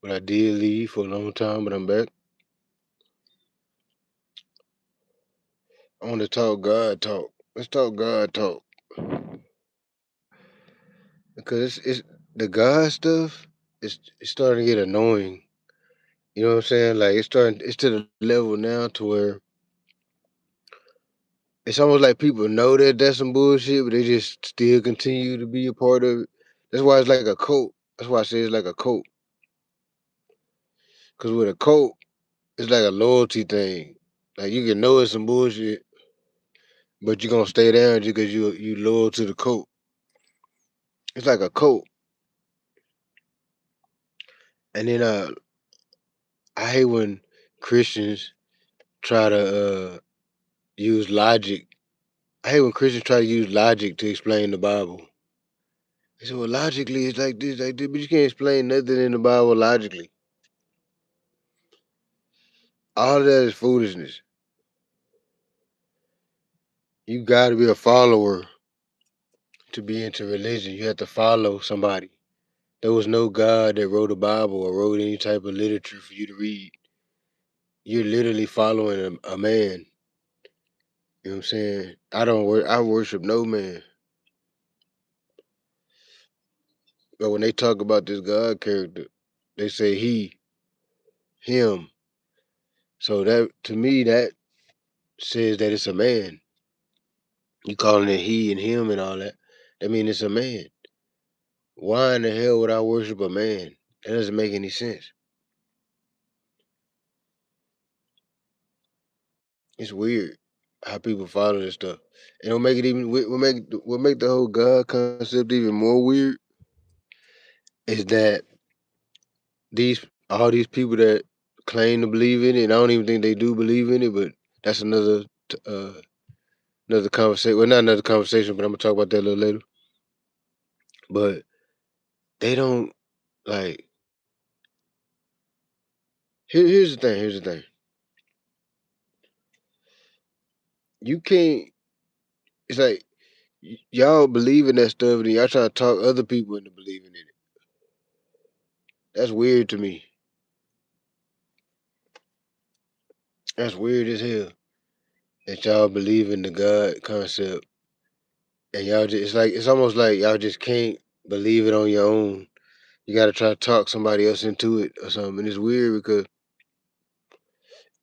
but I did leave for a long time, but I'm back. I want to talk God talk. Let's talk God talk because it's the God stuff. It's starting to get annoying. You know what I'm saying? Like it's to the level now to where it's almost like people know that that's some bullshit, but they just still continue to be a part of it. That's why it's like a cult. That's why I say it's like a cult. Because with a cult, it's like a loyalty thing. Like you can know it's some bullshit, but you're gonna stay down just because you loyal to the cult. It's like a cult. And then I hate when Christians try to use logic. I hate when Christians try to use logic to explain the Bible. They say, well, logically it's like this, but you can't explain nothing in the Bible logically. All of that is foolishness. You got to be a follower to be into religion. You have to follow somebody. There was no God that wrote a Bible or wrote any type of literature for you to read. You're literally following a man. You know what I'm saying? I worship no man. But when they talk about this God character, they say he, him. So that to me that says that it's a man. You calling it he and him and all that. That means it's a man. Why in the hell would I worship a man? That doesn't make any sense. It's weird how people follow this stuff. And it'll make it even what make the whole God concept even more weird is that all these people that claim to believe in it, I don't even think they do believe in it, but that's another conversation. Well, not another conversation, but I'm gonna talk about that a little later. But they don't like. Here's the thing. Here's the thing. You can't. It's like y'all believe in that stuff, and y'all trying to talk other people into believing in it. That's weird to me. That's weird as hell that y'all believe in the God concept, and y'all just it's almost like y'all just can't believe it on your own. You got to try to talk somebody else into it or something. And it's weird because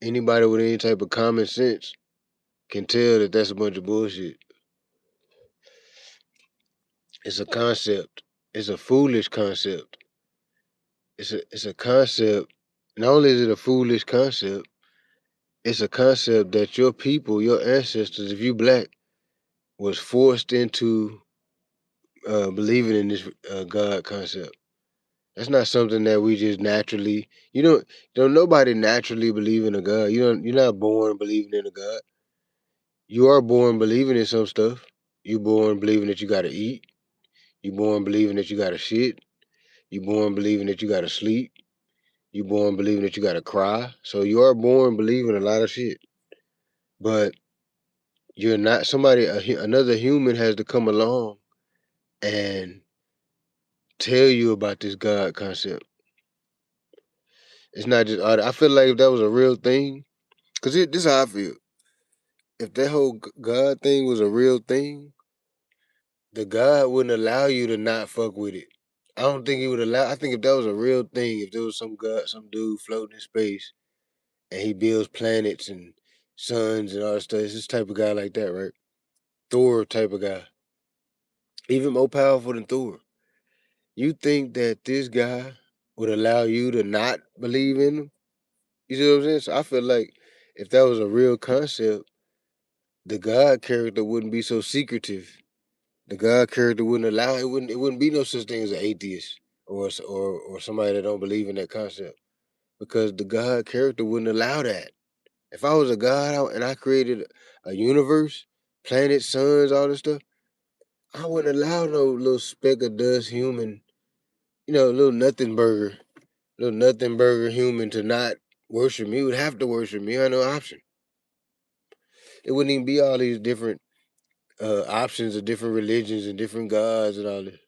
anybody with any type of common sense can tell that that's a bunch of bullshit. It's a concept. It's a foolish concept. It's a concept. Not only is it a foolish concept, it's a concept that your people, your ancestors, if you black, was forced into believing in this God concept. That's not something that we just naturally. You don't nobody naturally believe in a God. You're not born believing in a God. You are born believing in some stuff. You born believing that you gotta eat. You born believing that you gotta shit. You born believing that you gotta sleep. You born believing that you gotta cry. So you are born believing a lot of shit. But you're not somebody. Another human has to come along and tell you about this God concept. It's not just. I feel like if that was a real thing, cause this is how I feel. If that whole God thing was a real thing, the God wouldn't allow you to not fuck with it. I don't think he would allow. I think if that was a real thing, if there was some God, some dude floating in space, and he builds planets and suns and all that stuff, it's this type of guy like that, right? Thor type of guy, even more powerful than Thor. You think that this guy would allow you to not believe in him? You see what I'm saying? So I feel like if that was a real concept, the God character wouldn't be so secretive. The God character wouldn't allow it. Wouldn't be no such thing as an atheist or somebody that don't believe in that concept because the God character wouldn't allow that. If I was a God and I created a universe, planets, suns, all this stuff, I wouldn't allow no little speck of dust human, little nothing burger human to not worship me. He would have to worship me. I had no option. It wouldn't even be all these different options of different religions and different gods and all this.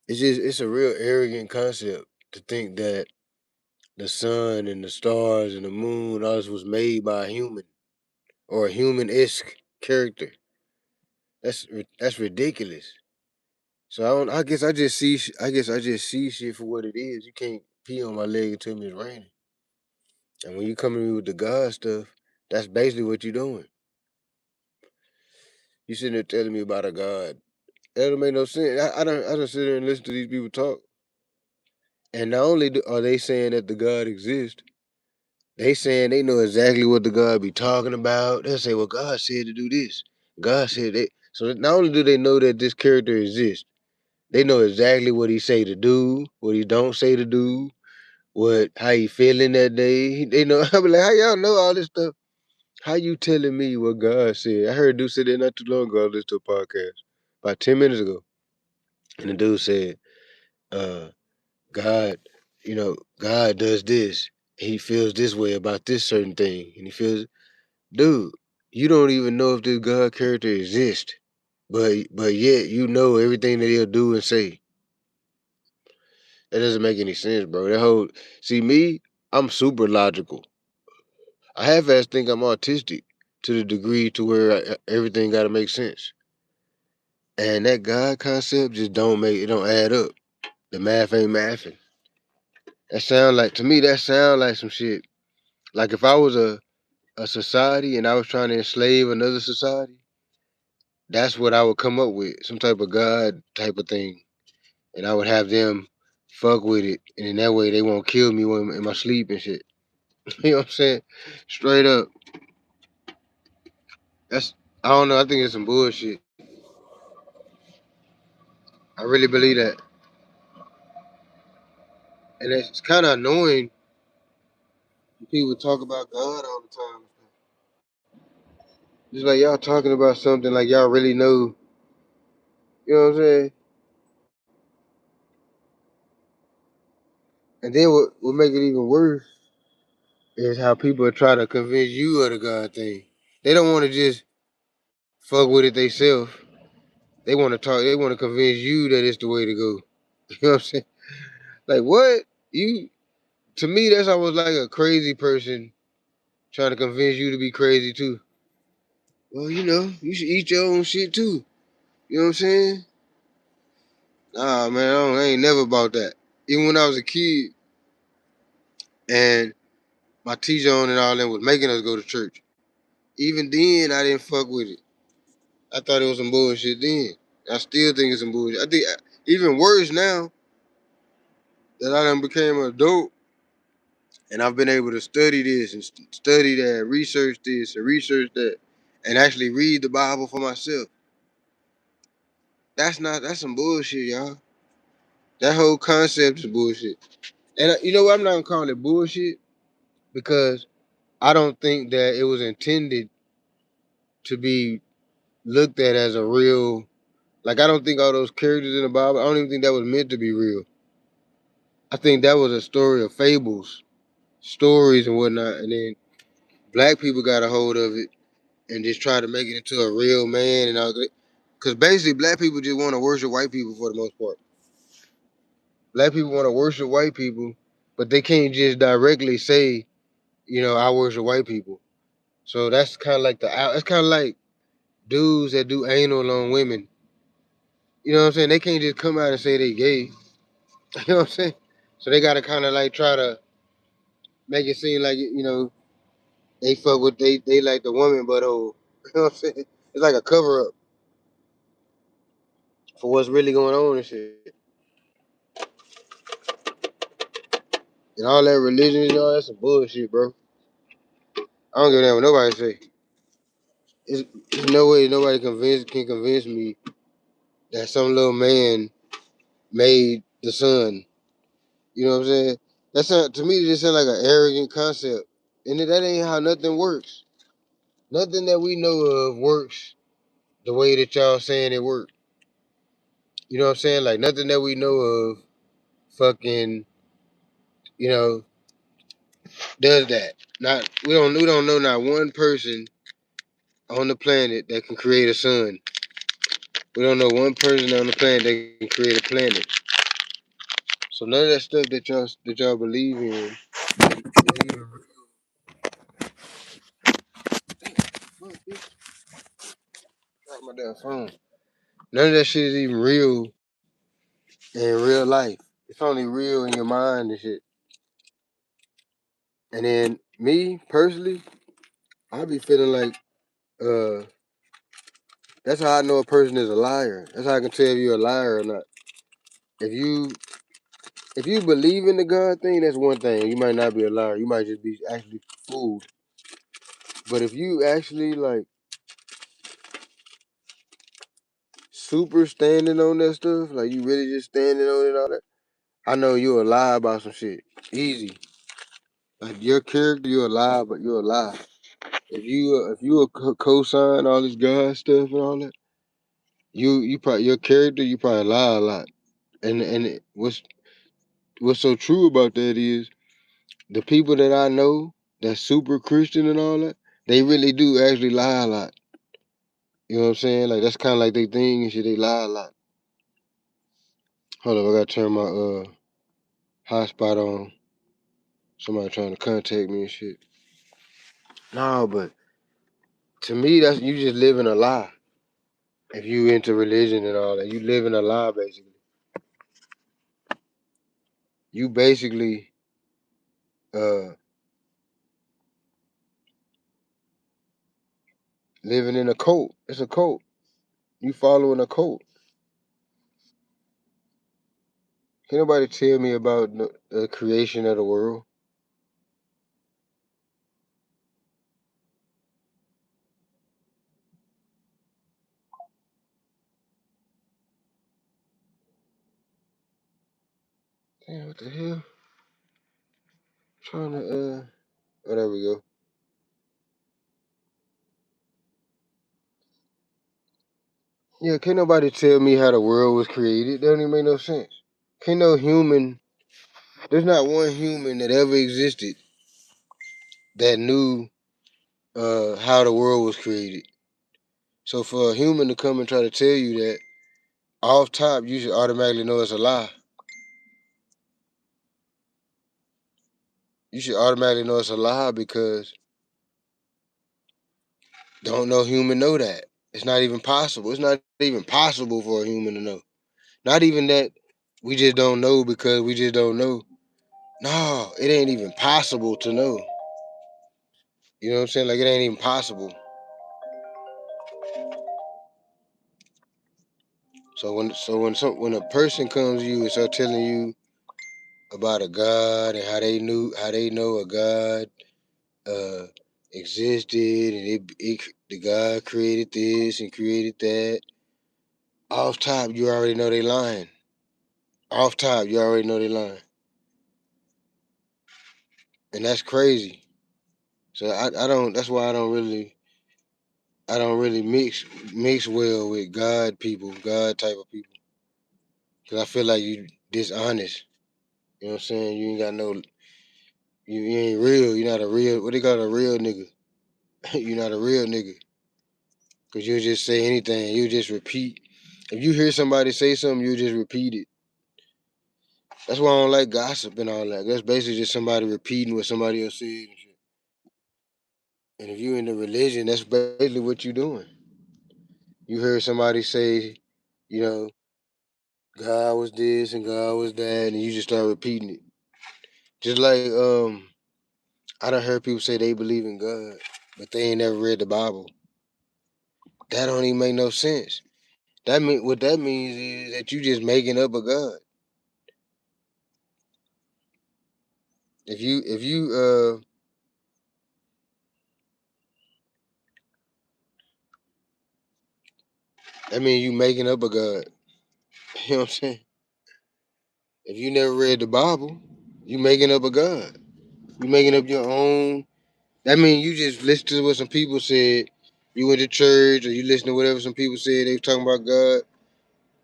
It's a real arrogant concept. to think that the sun and the stars and the moon, all this was made by a human or a human-esque character. That's ridiculous. So I don't. I guess I just see. I guess I just see shit for what it is. You can't pee on my leg and tell me it's raining. And when you come to me with the God stuff, that's basically what you're doing. You sitting there telling me about a God. That don't make no sense. I don't sit there and listen to these people talk. And not only are they saying that the God exists, they saying they know exactly what the God be talking about. They'll say, well, God said to do this. God said that. So not only do they know that this character exists, they know exactly what he say to do, what he don't say to do, how he feeling that day. They know. I be like, how y'all know all this stuff? How you telling me what God said? I heard a dude say that not too long ago. I listened to a podcast about 10 minutes ago. And the dude said, uh, God, God does this. He feels this way about this certain thing. And he feels, dude, you don't even know if this God character exists. But yet you know everything that he'll do and say. That doesn't make any sense, bro. See me, I'm super logical. I half-ass think I'm autistic to the degree to where everything got to make sense. And that God concept just don't add up. The math ain't mathing. To me, that sound like some shit. Like if I was a society and I was trying to enslave another society, that's what I would come up with. Some type of God type of thing. And I would have them fuck with it. And in that way, they won't kill me when in my sleep and shit. You know what I'm saying? Straight up. I don't know. I think it's some bullshit. I really believe that. And it's kind of annoying when people talk about God all the time. Just like y'all talking about something like y'all really know. You know what I'm saying? And then what make it even worse is how people try to convince you of the God thing. They don't want to just fuck with it themselves. They want to talk. They want to convince you that it's the way to go. You know what I'm saying? Like what? You To me, that's almost like a crazy person trying to convince you to be crazy too. Well, you should eat your own shit too. You know what I'm saying? Nah, man, I ain't never about that. Even when I was a kid and my teacher on and all them was making us go to church. Even then, I didn't fuck with it. I thought it was some bullshit then. I still think it's some bullshit. I think even worse now that I done became an adult and I've been able to study this and study that, research this and research that, and actually read the Bible for myself. That's some bullshit, y'all. That whole concept is bullshit. And you know what? I'm not gonna call it bullshit because I don't think that it was intended to be looked at as a real. Like I don't think all those characters in the Bible. I don't even think that was meant to be real. I think that was a story of fables, stories and whatnot, and then black people got a hold of it and just try to make it into a real man and all that. Because basically, black people just want to worship white people for the most part. Black people want to worship white people, but they can't just directly say, I worship white people. So that's kind of like that's kind of like dudes that do anal on women. You know what I'm saying? They can't just come out and say they gay. You know what I'm saying? So they gotta kind of like try to make it seem like they fuck with they like the woman, but oh, you know what I'm saying? It's like a cover up for what's really going on and shit. And all that religion, that's some bullshit, bro. I don't give a damn what nobody say. There's no way nobody can convince me that some little man made the sun. You know what I'm saying? To me, it just sounds like an arrogant concept. And that ain't how nothing works. Nothing that we know of works the way that y'all saying it works. You know what I'm saying? Like nothing that we know of fucking, you know, does that. Not we don't know not one person on the planet that can create a sun. We don't know one person on the planet that can create a planet. So none of that stuff that y'all believe in is even fuck, bitch, drop my damn phone. None of that shit is even real in real life. It's only real in your mind and shit. And then me personally, I be feeling like that's how I know a person is a liar. That's how I can tell if you're a liar or not. If you if you believe in the God thing, that's one thing. You might not be a liar. You might just be actually fooled. But if you actually like super standing on that stuff, like you really just standing on it and all that, I know you'll lie about some shit. Easy. Like your character, you'll lie, but you'll lie. If you co-sign all this God stuff and all that, you probably your character, you probably lie a lot. And what's so true about that is the people that I know that's super Christian and all that, they really do actually lie a lot. You know what I'm saying? Like that's kind of like they thing and shit. They lie a lot. Hold up, I gotta turn my hotspot on. Somebody trying to contact me and shit. No, but to me, that's you just living a lie. If you into religion and all that, you living a lie basically. You basically uh living in a cult. It's a cult. You following a cult. Can nobody tell me about the creation of the world? Damn, what the hell? Trying to oh, there we go. Yeah, can't nobody tell me how the world was created. That don't even make no sense. Can't no human. There's not one human that ever existed that knew how the world was created. So for a human to come and try to tell you that off top, you should automatically know it's a lie. You should automatically know it's a lie because don't no human know that. It's not even possible. It's not even possible for a human to know. Not even that we just don't know because we just don't know. No, it ain't even possible to know. You know what I'm saying? Like it ain't even possible. So when a person comes to you and start telling you about a God and how they know a God uh existed and the God created this and created that, off top you already know they lying. Off top you already know they lying. And that's crazy. So I don't that's why I don't really mix well with God people, God type of people. Cause I feel like you dishonest. You know what I'm saying? You ain't got no you ain't real. You're not a real what they call a real nigga. You're not a real nigga. Cause you'll just say anything. You just repeat. If you hear somebody say something, you just repeat it. That's why I don't like gossip and all that. That's basically just somebody repeating what somebody else said and shit. And if you in the religion, that's basically what you doing. You heard somebody say, you know, God was this and God was that, and you just start repeating it. Just like I done heard people say they believe in God, but they ain't never read the Bible. That don't even make no sense. That mean what that means is that you just making up a God. If you that mean you making up a God. You know what I'm saying? If you never read the Bible, you making up a God. You making up your own. That mean you just listen to what some people said. You went to church or you listen to whatever some people said they was talking about God,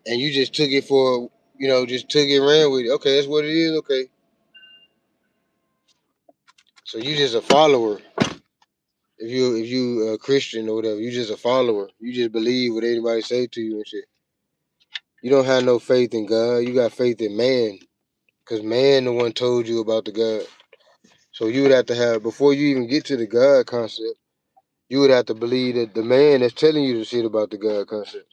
and you just took it for just took it and ran with it. Okay, that's what it is. Okay, so you just a follower. If you a Christian or whatever, you just a follower. You just believe what anybody say to you and shit. You don't have no faith in God. You got faith in man. Because man the one told you about the God. So you would have to have, before you even get to the God concept, you would have to believe that the man that's telling you the shit about the God concept.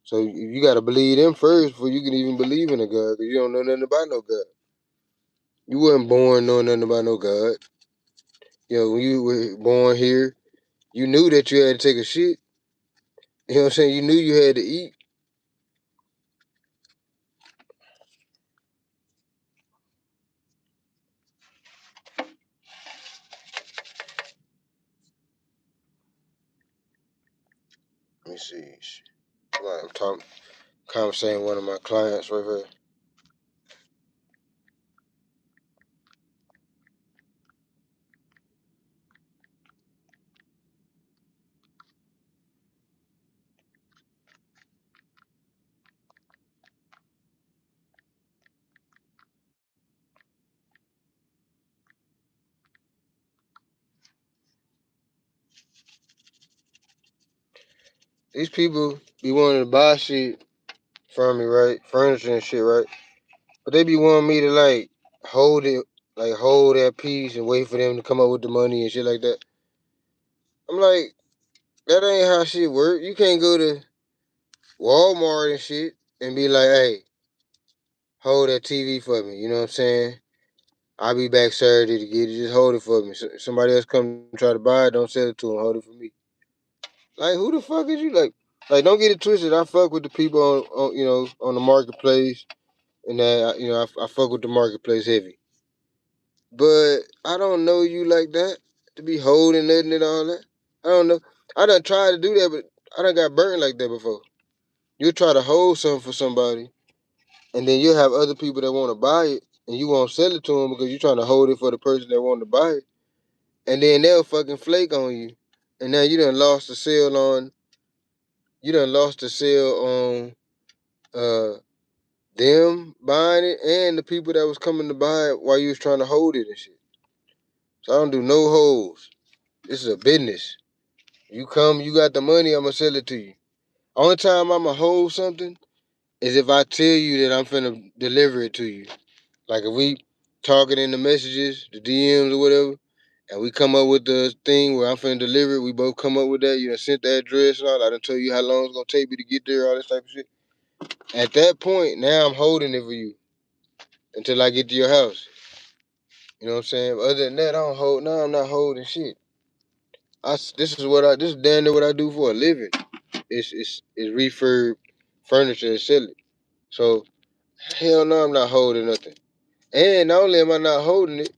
So you got to believe them first before you can even believe in a God, because you don't know nothing about no God. You wasn't born knowing nothing about no God. You know, when you were born here, you knew that you had to take a shit. You know what I'm saying? You knew you had to eat. Let me see. I'm talking, conversating with one of my clients right here. These people be wanting to buy shit from me, right? Furniture and shit, right? But they be wanting me to hold it, hold that piece and wait for them to come up with the money and shit like that. I'm like, that ain't how shit work. You can't go to Walmart and shit and be like, hey, hold that TV for me. You know what I'm saying? I'll be back Saturday to get it. Just hold it for me. Somebody else come try to buy it, don't sell it to them. Hold it for me. Like, who the fuck is you? Don't get it twisted. I fuck with the people on the marketplace, and that I fuck with the marketplace heavy. But I don't know you like that to be holding nothing and all that. I don't know. I done tried to do that, but I done got burnt like that before. You try to hold something for somebody, and then you have other people that want to buy it, and you won't sell it to them because you're trying to hold it for the person that want to buy it, and then they'll fucking flake on you, and now you done lost the sale on them buying it and the people that was coming to buy it while you was trying to hold it and shit. So I don't do no holds. This is a business. You come, you got the money, I'ma sell it to you. Only time I'ma hold something is if I tell you that I'm finna deliver it to you. Like if we talking in the messages, the DMs or whatever, and we come up with the thing where I'm finna deliver it, we both come up with that, you done sent the address and all, I done told you how long it's gonna take me to get there, all this type of shit. At that point, now I'm holding it for you until I get to your house. You know what I'm saying? But other than that, I don't hold. No, I'm not holding shit. This is damn near what I do for a living. It's refurb furniture and sell it. So hell no, I'm not holding nothing. And not only am I not holding it,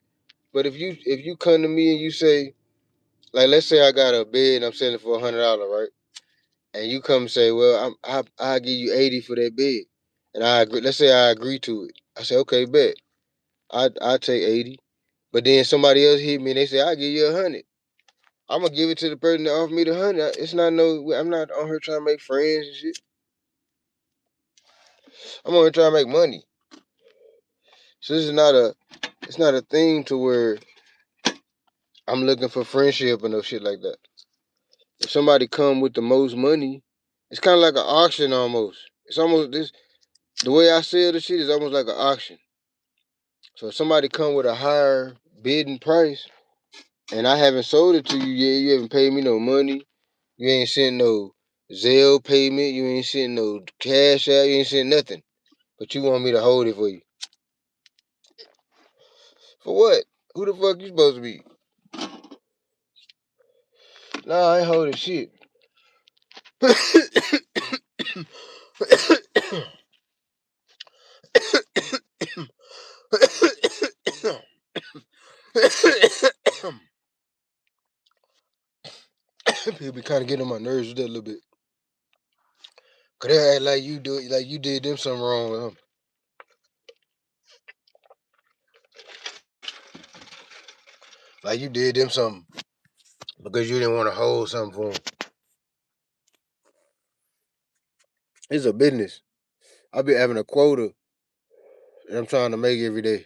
but if you come to me and you say, like, let's say I got a bed and I'm selling for $100, right? And you come and say, well, I'll give you 80 for that bed, and I agree. Let's say I agree to it. I say, okay, bet. I take 80. But then somebody else hit me and they say, I'll give you 100. I'm gonna give it to the person that offered me the 100. It's not no. I'm not on here trying to make friends and shit. I'm on here trying to make money. So this is not a. It's not a thing to where I'm looking for friendship and no shit like that. If somebody come with the most money, it's kind of like an auction almost. It's almost this. The way I sell the shit is almost like an auction. So if somebody come with a higher bidding price, and I haven't sold it to you yet, you haven't paid me no money, you ain't sent no Zelle payment, you ain't sent no cash out, you ain't sent nothing. But you want me to hold it for you. For what? Who the fuck you supposed to be? Nah, I ain't holding shit. People be kind of getting on my nerves with that a little bit. Cause they act like you did them something wrong. Like you did them something because you didn't want to hold something for them. It's a business. I be having a quota that I'm trying to make every day.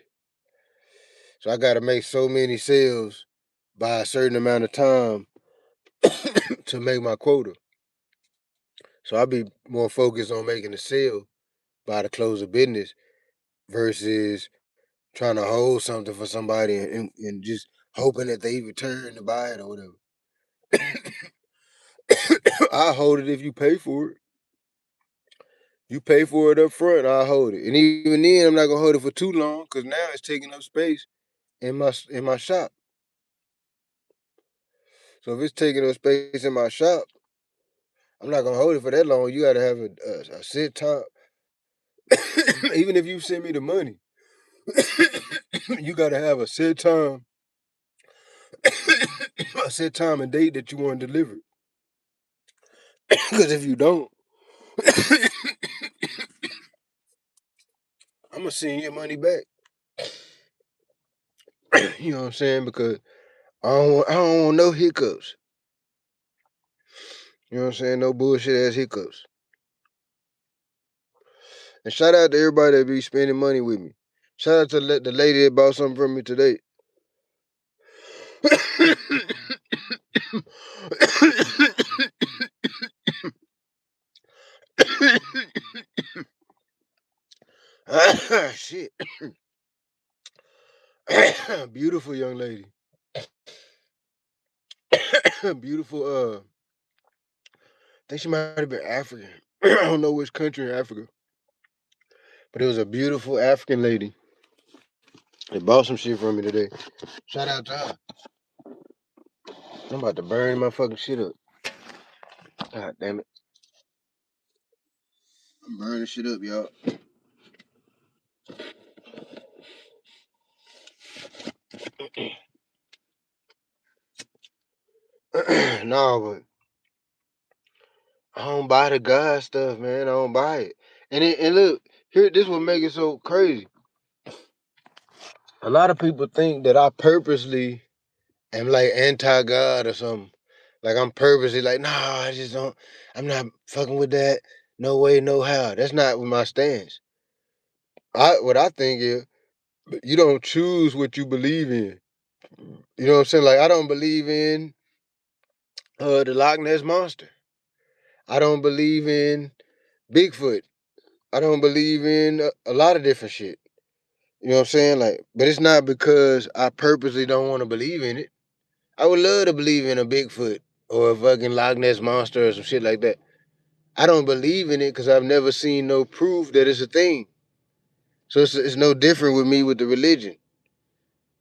So I got to make so many sales by a certain amount of time to make my quota. So I be more focused on making a sale by the close of business versus trying to hold something for somebody and just hoping that they return to buy it or whatever. I hold it if you pay for it. You pay for it up front, I'll hold it. And even then, I'm not gonna hold it for too long because now it's taking up space in my shop. So if it's taking up space in my shop, I'm not gonna hold it for that long. You gotta have a set time. Even if you send me the money, you gotta have a set time, a set time and date that you want to deliver. Because if you don't, I'm gonna send your money back. You know what I'm saying? Because I don't want no hiccups. You know what I'm saying? No bullshit ass hiccups. And shout out to everybody that be spending money with me. Shout out to the lady that bought something from me today. Shit. Beautiful young lady. Beautiful, I think she might have been African. I don't know which country in Africa. But it was a beautiful African lady. They bought some shit from me today. Shout out to her. I'm about to burn my fucking shit up. God damn it. I'm burning shit up, y'all. No, but I don't buy the God stuff, man. I don't buy it. And look, here, this what make it so crazy. A lot of people think that I purposely am like anti-God or something. Like I'm purposely like, nah, I just don't, I'm not fucking with that. No way, no how. That's not my stance. What I think is you don't choose what you believe in. You know what I'm saying? Like I don't believe in the Loch Ness monster. I don't believe in Bigfoot. I don't believe in a lot of different shit. You know what I'm saying? Like, but it's not because I purposely don't want to believe in it. I would love to believe in a Bigfoot or a fucking Loch Ness monster or some shit like that. I don't believe in it because I've never seen no proof that it's a thing. So it's no different with me with the religion.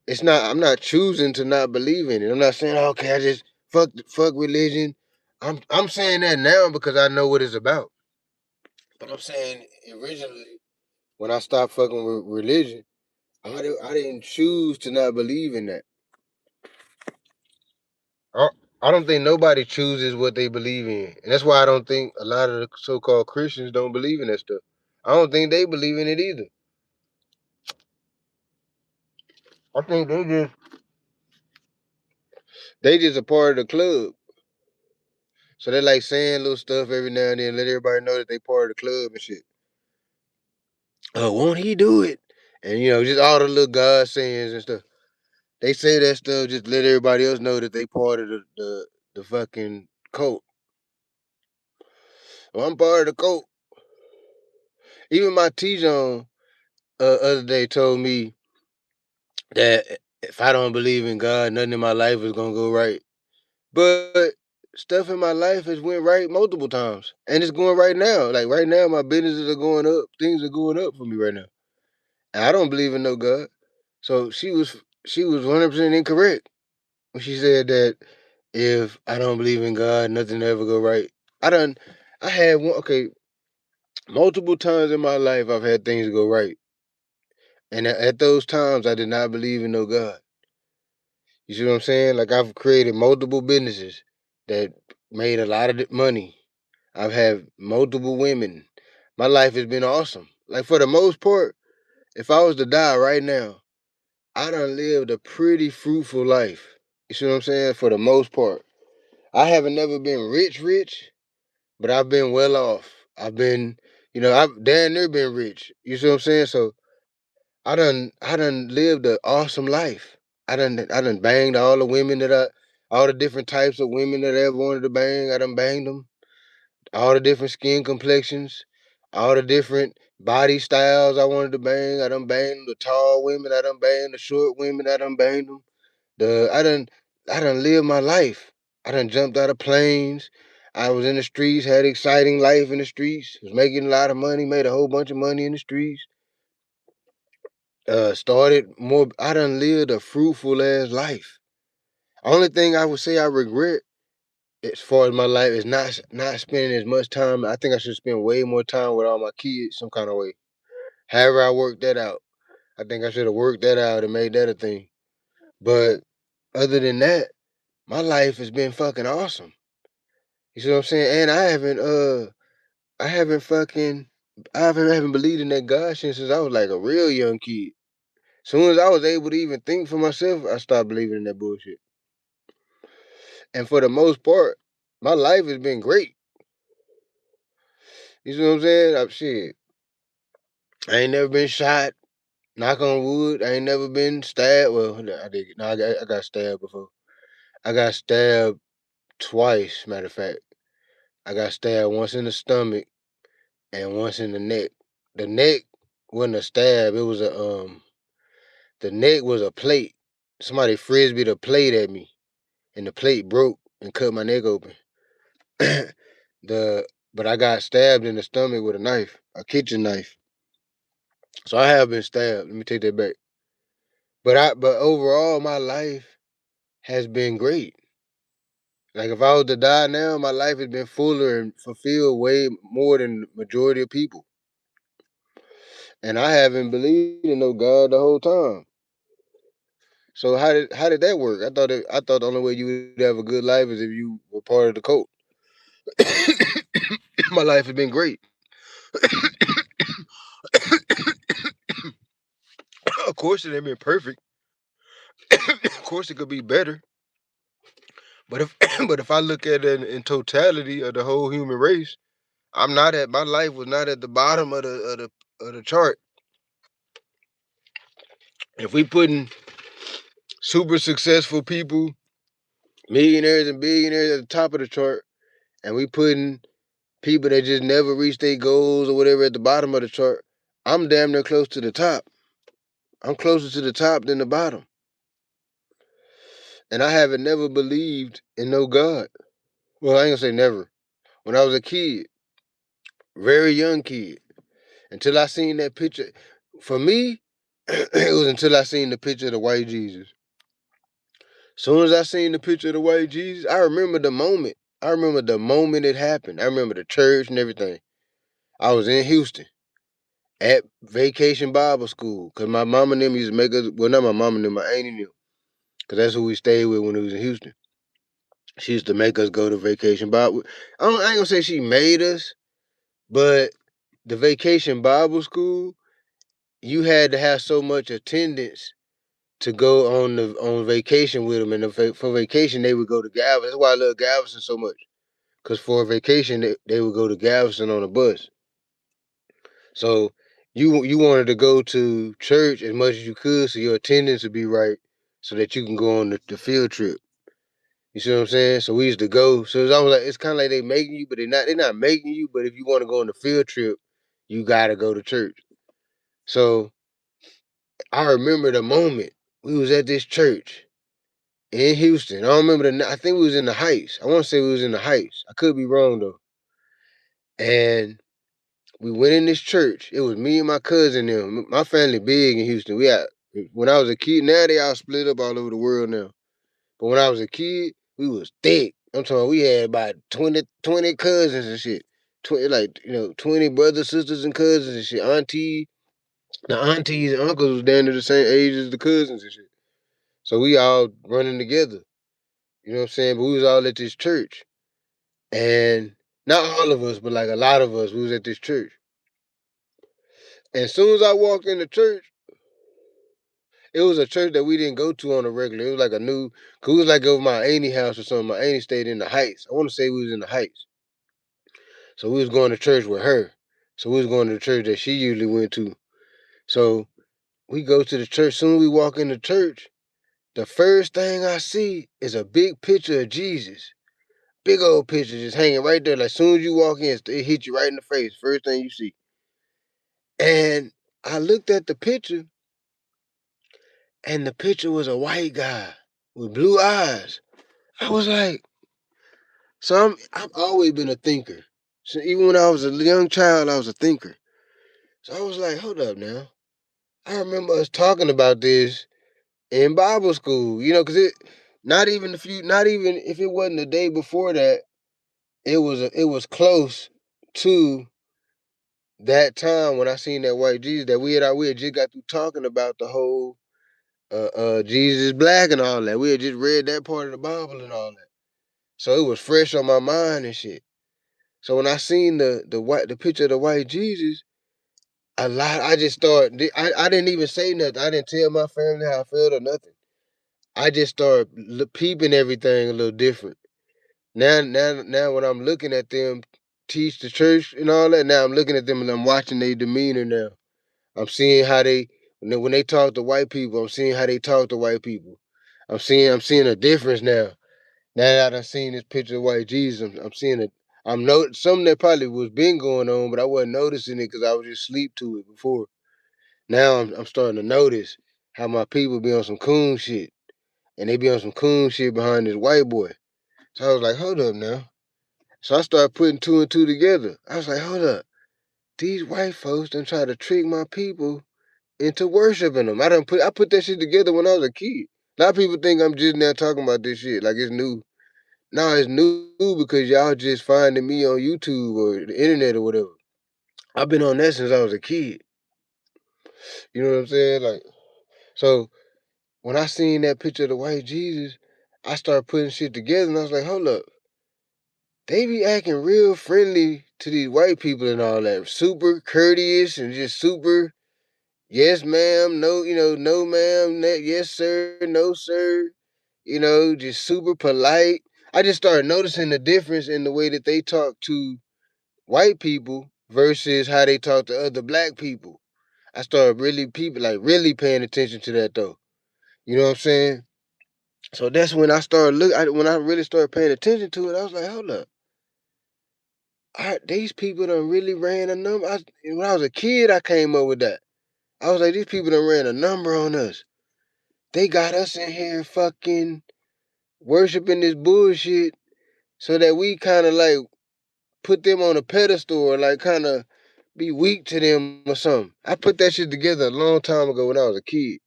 It's not. I'm not choosing to not believe in it. I'm not saying, okay, I just fuck religion. I'm saying that now because I know what it's about. But I'm saying originally when I stopped fucking with religion, I didn't choose to not believe in that. I, I don't think nobody chooses what they believe in, and that's why I don't think a lot of the so-called Christians don't believe in that stuff. I don't think they believe in it either. I think they just a part of the club. So they like saying little stuff every now and then, let everybody know that they part of the club and shit. Oh, won't he do it? And just all the little God sayings and stuff. They say that stuff just to let everybody else know that they part of the fucking cult. Well, I'm part of the cult. Even my T-Zone other day told me that if I don't believe in God, nothing in my life is gonna go right. But stuff in my life has went right multiple times, and it's going right now. Like right now, my businesses are going up. Things are going up for me right now. And I don't believe in no God. So she was 100% incorrect when she said that if I don't believe in God, nothing ever go right. I had one. Okay, multiple times in my life I've had things go right, and at those times I did not believe in no God. You see what I'm saying? Like I've created multiple businesses that made a lot of money. I've had multiple women. My life has been awesome. Like for the most part, if I was to die right now, I done lived a pretty fruitful life. You see what I'm saying? For the most part. I haven't never been rich, but I've been well off. I've been, I've damn near been rich. You see what I'm saying? So I done lived an awesome life. I done banged all the women all the different types of women that I ever wanted to bang. I done banged them. All the different skin complexions, all the different Body styles I wanted to bang. I done banged the tall women. I done banged the short women. I done banged them. I done lived my life. I done jumped out of planes. I was in the streets, had exciting life in the streets, was making a lot of money, made a whole bunch of money in the streets. Started more. I done lived a fruitful ass life. Only thing I would say I regret as far as my life is not spending as much time. I think I should spend way more time with all my kids some kind of way. However, I worked that out. I think I should have worked that out and made that a thing. But other than that, my life has been fucking awesome. You see what I'm saying? And I haven't fucking, I haven't believed in that God since I was like a real young kid. Soon as I was able to even think for myself, I stopped believing in that bullshit. And for the most part, my life has been great. You see what I'm saying? Shit, I ain't never been shot. Knock on wood. I ain't never been stabbed. Well, I did. No, I got stabbed before. I got stabbed twice. Matter of fact, I got stabbed once in the stomach and once in the neck. The neck wasn't a stab. It was a. The neck was a plate. Somebody frisbeed a plate at me, and the plate broke and cut my neck open. But I got stabbed in the stomach with a knife, a kitchen knife. So I have been stabbed. Let me take that back. But overall, my life has been great. Like if I was to die now, my life has been fuller and fulfilled way more than the majority of people. And I haven't believed in no God the whole time. So how did that work? I thought the only way you would have a good life is if you were part of the cult. My life has been great. Of course it ain't been perfect. Of course it could be better. But if but if I look at it in totality of the whole human race, my life was not at the bottom of the chart. If we putting super successful people, millionaires and billionaires at the top of the chart, and we putting people that just never reach their goals or whatever at the bottom of the chart, I'm damn near close to the top. I'm closer to the top than the bottom. And I haven't never believed in no God. Well, I ain't gonna say never. When I was a kid, very young kid, until I seen that picture. For me, it was until I seen the picture of the white Jesus. Soon as I seen the picture of the white Jesus, I remember the moment. I remember the moment it happened. I remember the church and everything. I was in Houston at Vacation Bible School because my mama and them used to make us. Well, not my mama and them, my auntie and them, because that's who we stayed with when we was in Houston. She used to make us go to Vacation Bible. I ain't gonna say she made us, but the Vacation Bible School, you had to have so much attendance to go on vacation with them, and for vacation they would go to Galveston. That's why I love Galveston so much, because for vacation they would go to Galveston on a bus. So you wanted to go to church as much as you could, so your attendance would be right, so that you can go on the field trip. You see what I'm saying? So we used to go. So it's almost like it's kind of like they making you, but they're not making you. But if you want to go on the field trip, you gotta go to church. So I remember the moment we was at this church in Houston. I don't remember I think we was in the Heights. I want to say we was in the Heights. I could be wrong though. And we went in this church. It was me and my cousin them. My family big in Houston. When I was a kid, now they all split up all over the world now. But when I was a kid, we was thick. I'm talking we had about 20 cousins and shit. 20 brothers, sisters, and cousins and shit. The aunties and uncles was down to the same age as the cousins and shit. So we all running together. You know what I'm saying? But we was all at this church. And not all of us, but like a lot of us, we was at this church. And as soon as I walked in the church, it was a church that we didn't go to on a regular. It was like cause it was like over my auntie house or something. My auntie stayed in the Heights. I want to say we was in the Heights. So we was going to church with her. So we was going to the church that she usually went to. So we go to the church. Soon as we walk in the church, the first thing I see is a big picture of Jesus. Big old picture just hanging right there. Like soon as you walk in, it hit you right in the face. First thing you see. And I looked at the picture, and the picture was a white guy with blue eyes. I was like, so I've always been a thinker. So even when I was a young child, I was a thinker. So I was like, hold up now. I remember us talking about this in Bible school, because not even if it wasn't the day before that, it was close to that time when I seen that white Jesus that we had just got through talking about the whole Jesus black and all that. We had just read that part of the Bible and all that. So it was fresh on my mind and shit. So when I seen the picture of the white Jesus, I just started. I didn't even say nothing. I didn't tell my family how I felt or nothing. I just started peeping everything a little different. Now, when I'm looking at them teach the church and all that, now I'm looking at them and I'm watching their demeanor now. I'm seeing how when they talk to white people, I'm seeing how they talk to white people. I'm seeing a difference now. Now that I've seen this picture of white Jesus, I'm seeing it. Something that probably was been going on, but I wasn't noticing it because I was just asleep to it before. Now I'm starting to notice how my people be on some coon shit, and they be on some coon shit behind this white boy. So I was like, hold up now. So I started putting two and two together. I was like, hold up. These white folks done try to trick my people into worshiping them. I put that shit together when I was a kid. A lot of people think I'm just now talking about this shit like it's new. No, it's new because y'all just finding me on YouTube or the internet or whatever. I've been on that since I was a kid. You know what I'm saying? Like, so when I seen that picture of the white Jesus, I started putting shit together and I was like, hold up. They be acting real friendly to these white people and all that. Super courteous and just super, yes, ma'am, no, no, ma'am, yes, sir, no, sir. Just super polite. I just started noticing the difference in the way that they talk to white people versus how they talk to other black people. I started really paying attention to that though. You know what I'm saying? So that's when when I really started paying attention to it, I was like, hold up. These people done really ran a number. When I was a kid, I came up with that. I was like, these people done ran a number on us. They got us in here fucking worshiping this bullshit so that we kind of like put them on a pedestal or like kind of be weak to them or something. I put that shit together a long time ago when I was a kid.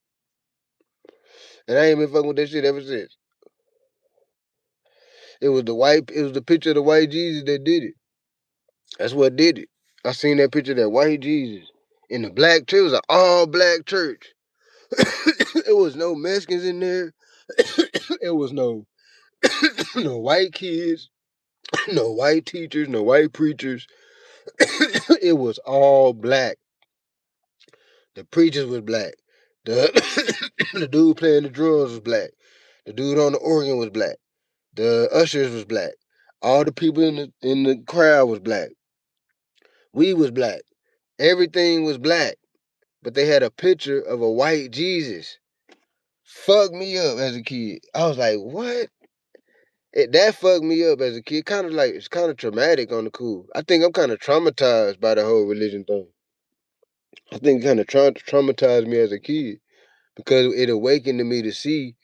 And I ain't been fucking with that shit ever since. It was the picture of the white Jesus that did it. That's what did it. I seen that picture of that white Jesus in the black church. It was an all black church. It was no Mexicans in there. It was no no white kids, no white teachers, no white preachers. It was all black. The preachers was black. The the dude playing the drums was black. The dude on the organ was black. The ushers was black. All the people in the crowd was black. We was black. Everything was black. But they had a picture of a white Jesus. Fucked me up as a kid. I was like, what? That fucked me up as a kid. It's kind of traumatic on the cool. I think I'm kind of traumatized by the whole religion thing. I think it kind of traumatized me as a kid because it awakened me to see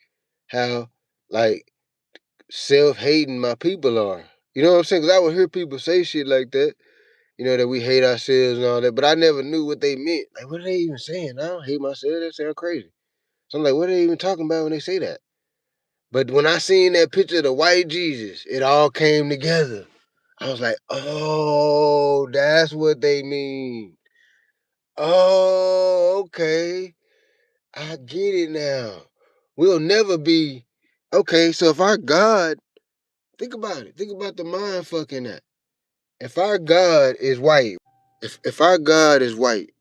how like self-hating my people are. You know what I'm saying? Because I would hear people say shit like that, that we hate ourselves and all that, but I never knew what they meant. Like, what are they even saying? I don't hate myself. That sound crazy. So I'm like, what are they even talking about when they say that? But when I seen that picture of the white Jesus, it all came together. I was like, oh, that's what they mean. Oh, okay. I get it now. We'll never be okay. So if our God, think about it. Think about the mind fucking that. If our God is white, if our God is white,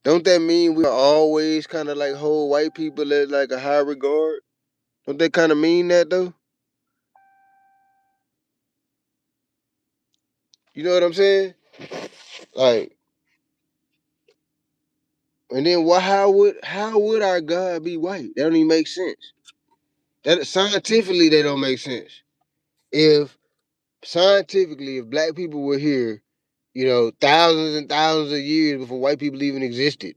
don't that mean we always kind of like hold white people at like a high regard? Don't they kind of mean that though? You know what I'm saying? Like, and then how would our God be white? That don't even make sense. That scientifically that don't make sense. If Scientifically, if black people were here thousands and thousands of years before white people even existed.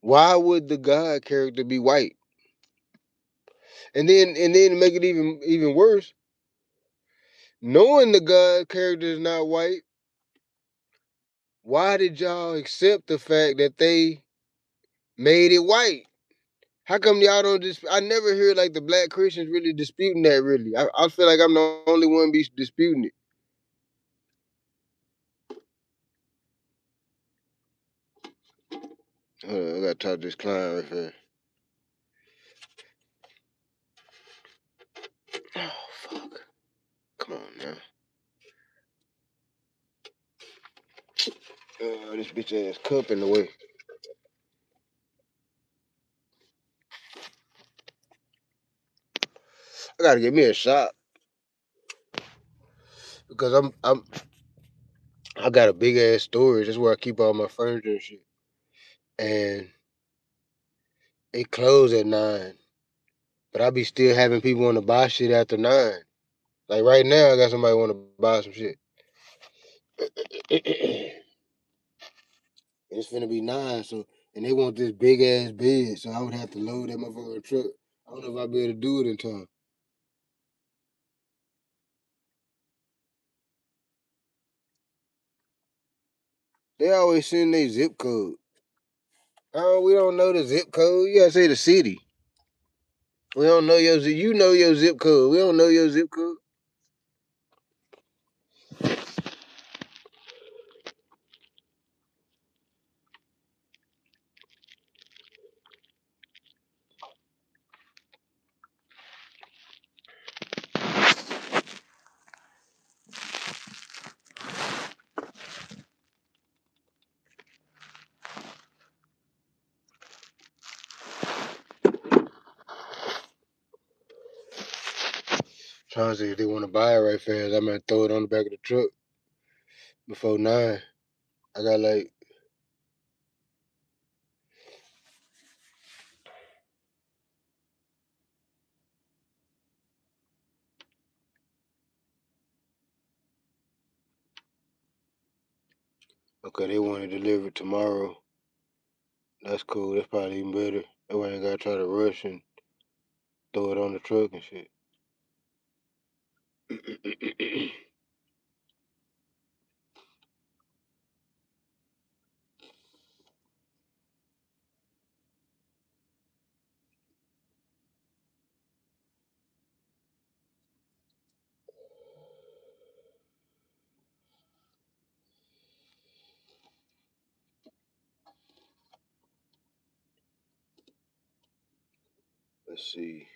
Why would the God character be white? And then to make it even worse, knowing the God character is not white, why did y'all accept the fact that they made it white? How come y'all don't I never hear like the black Christians really disputing that really. I feel like I'm the only one be disputing it. Hold on, I gotta talk to this client right here. Oh fuck. Come on now. This bitch ass cup in the way. I gotta get me a shop because I got a big ass storage. That's where I keep all my furniture and shit. And it closed at 9. But I be still having people want to buy shit after 9. Like right now, I got somebody want to buy some shit. It's finna be 9, so and they want this big ass bed, so I would have to load that motherfucker in the truck. I don't know if I'll be able to do it in time. They always send their zip code. Oh, we don't know the zip code. You gotta say the city. We don't know your zip. You know your zip code. We don't know your zip code. Trying to see if they want to buy it right fast. I might throw it on the back of the truck before 9. I got like, okay, they want it delivered tomorrow. That's cool. That's probably even better. That way I ain't gotta try to rush and throw it on the truck and shit. Let's see.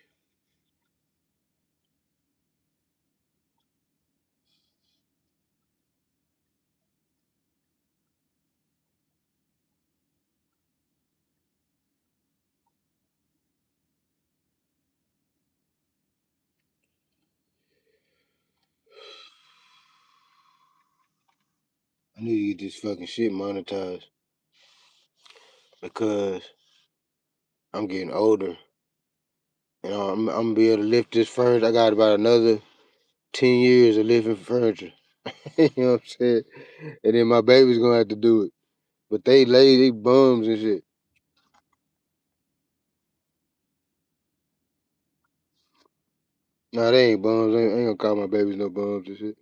I need to get this fucking shit monetized because I'm getting older and I'm gonna be able to lift this furniture. I got about another 10 years of lifting furniture. You know what I'm saying? And then my baby's gonna have to do it. But they bums and shit. Nah, they ain't bums. I ain't gonna call my babies no bums and shit.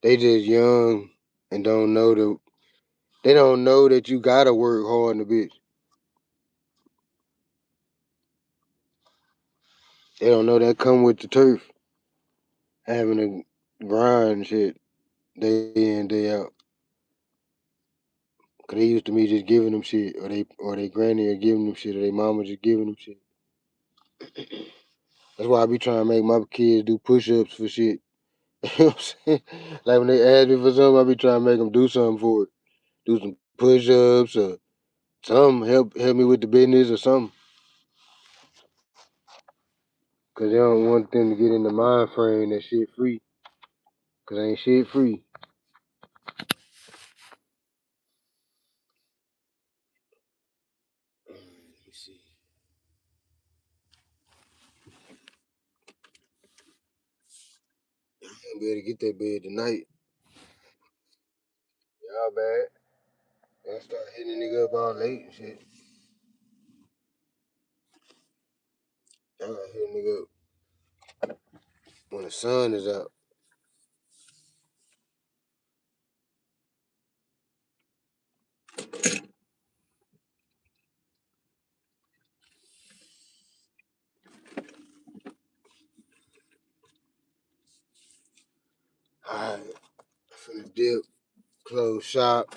They just young and don't know they don't know that you gotta work hard in the bitch. They don't know that come with the turf. Having to grind and shit day in, day out. Cause they used to me just giving them shit, or they granny are giving them shit, or they mama just giving them shit. That's why I be trying to make my kids do push ups for shit. You know what I'm saying? Like when they ask me for something, I be trying to make them do something for it. Do some push ups or something, help me with the business or something. Cause they don't want them to get in the mind frame that shit free. Cause ain't shit free. Let me see. I ain't be able to get that bed tonight. bad. And start hitting a nigga up all late and shit. I gotta hit a nigga up when the sun is out. Alright, finna dip, close shop.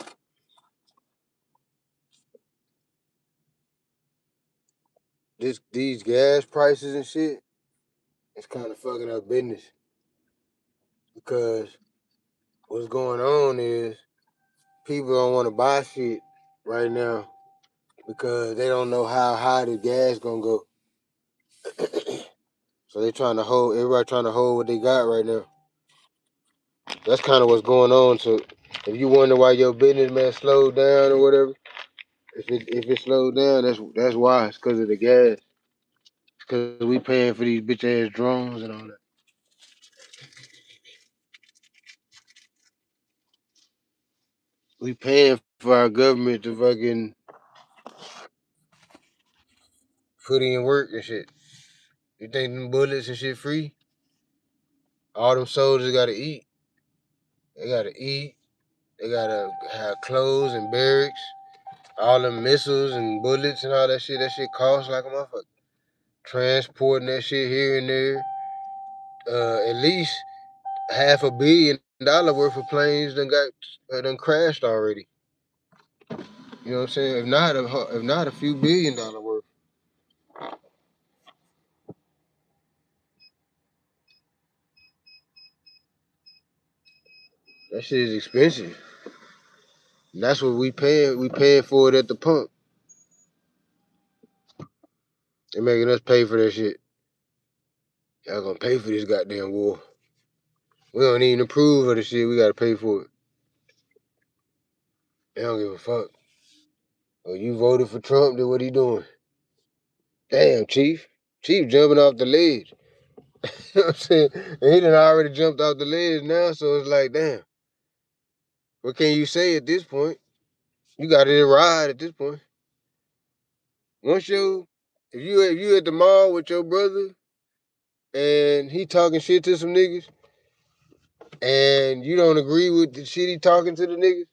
These gas prices and shit, it's kind of fucking up business because what's going on is people don't want to buy shit right now because they don't know how high the gas gonna go. So they trying to hold everybody trying to hold what they got right now. That's kind of what's going on. So if you wonder why your business man slowed down or whatever, if it slowed down, that's why. It's because of the gas. Because we paying for these bitch ass drones and all that. We paying for our government to fucking put in work and shit. You think them bullets and shit free? All them soldiers gotta eat. They gotta eat. They gotta have clothes and barracks. All them missiles and bullets and all that shit. That shit costs like a motherfucker. Transporting that shit here and there. At least $500 million worth of planes done crashed already. You know what I'm saying? If not a few $1 billion worth. That shit is expensive. And that's what we paying. We paying for it at the pump. They making us pay for that shit. Y'all gonna pay for this goddamn war. We don't even approve of the shit. We gotta pay for it. They don't give a fuck. Oh, you voted for Trump, then what he doing? Damn, Chief. Chief jumping off the ledge. You know what I'm saying? And he done already jumped off the ledge now, so it's like, damn. What can you say at this point? You got it ride at this point. Once if you at the mall with your brother and he talking shit to some niggas and you don't agree with the shit he talking to the niggas,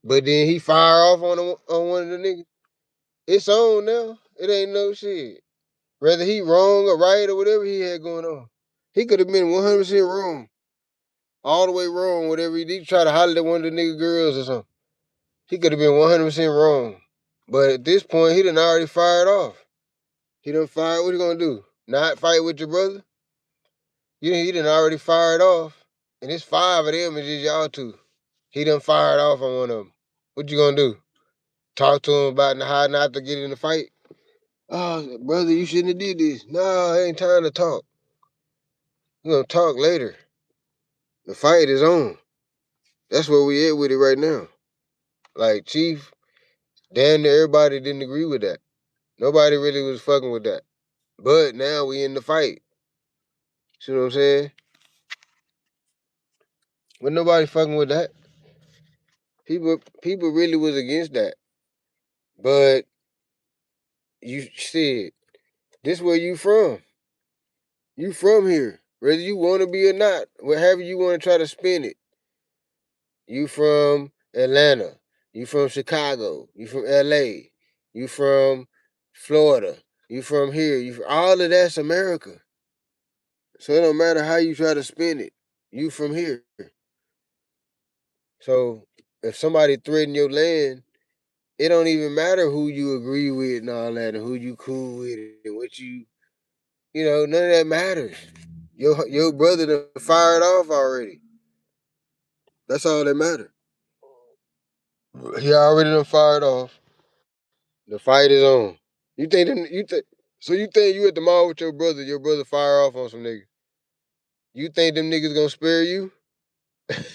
but then he fire off on one of the niggas, it's on now. It ain't no shit. Whether he wrong or right or whatever he had going on. He could have been 100% wrong. All the way wrong, whatever he try to holler at one of the nigga girls or something. He could have been 100% wrong. But at this point, he done already fired off. He done fired, what he gonna do? Not fight with your brother? He done already fired off. And it's 5 of them and just y'all two. He done fired off on one of them. What you gonna do? Talk to him about how not to get in the fight? Oh, brother, you shouldn't have did this. No, ain't time to talk. We're gonna talk later. The fight is on. That's where we at with it right now. Like, Chief, damn near everybody didn't agree with that. Nobody really was fucking with that. But now we in the fight. See what I'm saying? But nobody fucking with that. People really was against that. But you said, this where you from. You from here. Whether you want to be or not, whatever you want to try to spin it. You from Atlanta. You from Chicago. You from LA. You from Florida. You from here. All of that's America. So it don't matter how you try to spin it. You from here. So if somebody threaten your land, it don't even matter who you agree with and all that, and who you cool with, and what none of that matters. Your brother done fired off already. That's all that matters. He already done fired off. The fight is on. So you think you at the mall with your brother fire off on some niggas. You think them niggas gonna spare you?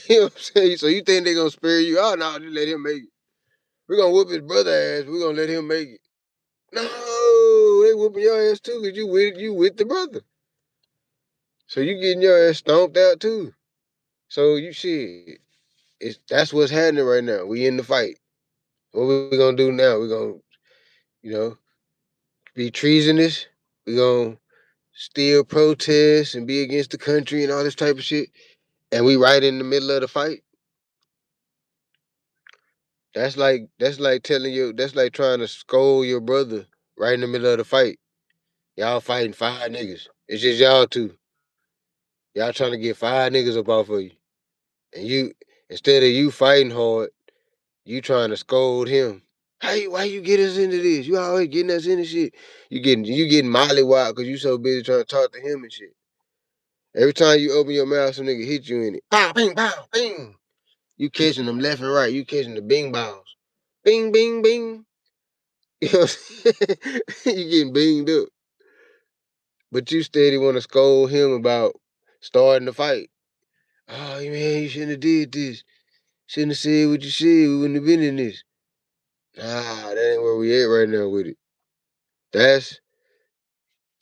You know what I'm saying? So you think they gonna spare you? Oh no, just let him make it. We're gonna whoop his brother ass. We're gonna let him make it. No, they whooping your ass too, cause you with the brother. So you getting your ass stomped out too. So you shit. that's what's happening right now. We in the fight. What we gonna do now? We gonna, you know, be treasonous. We gonna still protest and be against the country and all this type of shit. And we right in the middle of the fight. That's like telling you. That's like trying to scold your brother right in the middle of the fight. Y'all fighting 5 niggas. It's just y'all two. Y'all trying to get 5 niggas up off of you. And you, instead of you fighting hard, you trying to scold him. Why you get us into this? You always getting us into shit. You getting mollywopped because you so busy trying to talk to him and shit. Every time you open your mouth, some nigga hit you in it. Pow, bing, pow, bing. You catching them left and right. You catching the bing balls. Bing, bing, bing. You know what I'm saying? You getting binged up. But you steady want to scold him about starting the fight. Oh man, you shouldn't have did this. Shouldn't have said what you said. We wouldn't have been in this. Nah, that ain't where we at right now with it. That's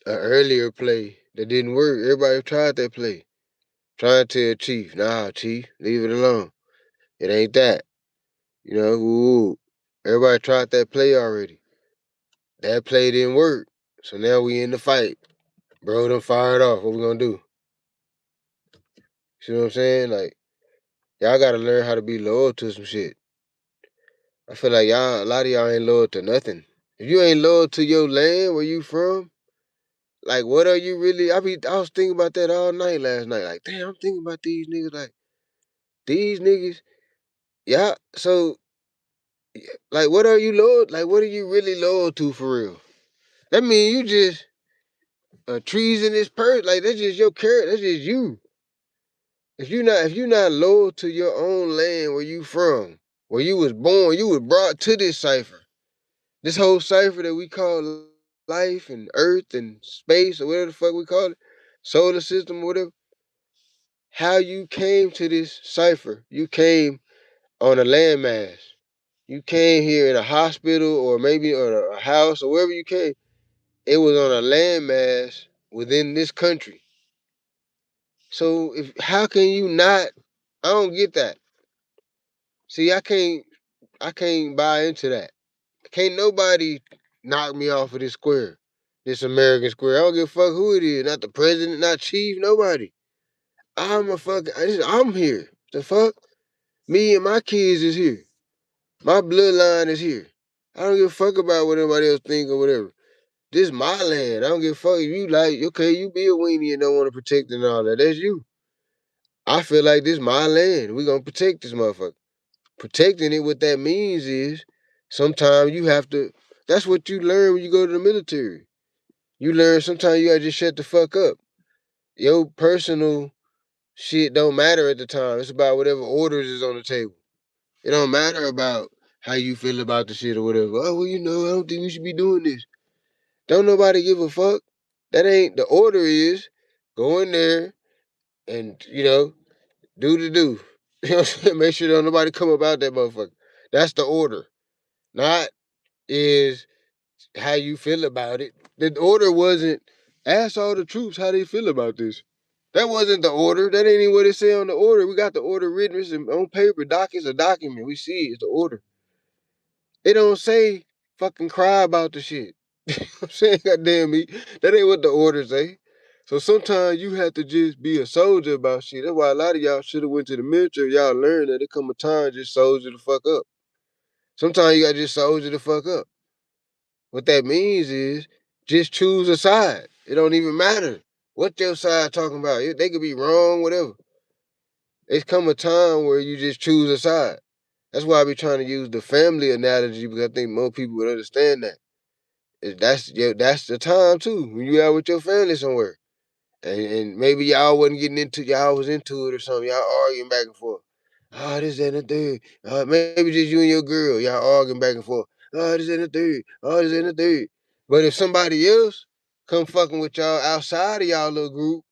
an earlier play that didn't work. Everybody tried that play. Trying to tell Chief, nah, Chief, leave it alone. It ain't that. You know, ooh. Everybody tried that play already. That play didn't work. So now we in the fight. Bro done fired off. What we gonna do? See what I'm saying? Like, y'all gotta learn how to be loyal to some shit. I feel like a lot of y'all ain't loyal to nothing. If you ain't loyal to your land where you from, like what are you really? I was thinking about that all night last night. Like, damn, I'm thinking about these niggas. Like, these niggas, yeah. So, like, what are you loyal? Like, what are you really loyal to for real? That mean you just a treasonous person. Like, that's just your character. That's just you. If you not loyal to your own land where you from, where you was born, you was brought to this cipher. This whole cipher that we call life and earth and space or whatever the fuck we call it, solar system or whatever. How you came to this cipher? You came on a landmass. You came here in a hospital or maybe on a house or wherever you came. It was on a landmass within this country. So how can you not? I don't get that. See, I can't buy into that. Can't nobody knock me off of this square, this American square. I don't give a fuck who it is, not the president, not chief, nobody. I'm here. The fuck? Me and my kids is here. My bloodline is here. I don't give a fuck about what anybody else think or whatever. This is my land. I don't give a fuck if you like, okay, you be a weenie and don't want to protect it and all that. That's you. I feel like this is my land. We gonna protect this motherfucker. Protecting it, what that means is sometimes you have to, that's what you learn when you go to the military. You learn sometimes you gotta just shut the fuck up. Your personal shit don't matter at the time. It's about whatever orders is on the table. It don't matter about how you feel about the shit or whatever. Oh, well, I don't think we should be doing this. Don't nobody give a fuck. That ain't the order is go in there and, do the do. You know what I'm saying? Make sure don't nobody come about that motherfucker. That's the order. Not is how you feel about it. The order wasn't ask all the troops how they feel about this. That wasn't the order. That ain't even what it said on the order. We got the order written it's on paper. It's a document. We see it. It's the order. It don't say fucking cry about the shit. I'm saying, goddamn me, that ain't what the order say. So sometimes you have to just be a soldier about shit. That's why a lot of y'all should have went to the military. Y'all learned that there come a time just soldier the fuck up. Sometimes you gotta just soldier the fuck up. What that means is just choose a side. It don't even matter what your side talking about. They could be wrong, whatever. It's come a time where you just choose a side. That's why I be trying to use the family analogy because I think more people would understand that. That's the time too when you out with your family somewhere, and maybe y'all was into it or something. Y'all arguing back and forth. This that, and the third. Maybe just you and your girl. Y'all arguing back and forth. This that, and the third. This that, and the third. But if somebody else come fucking with y'all outside of y'all little group,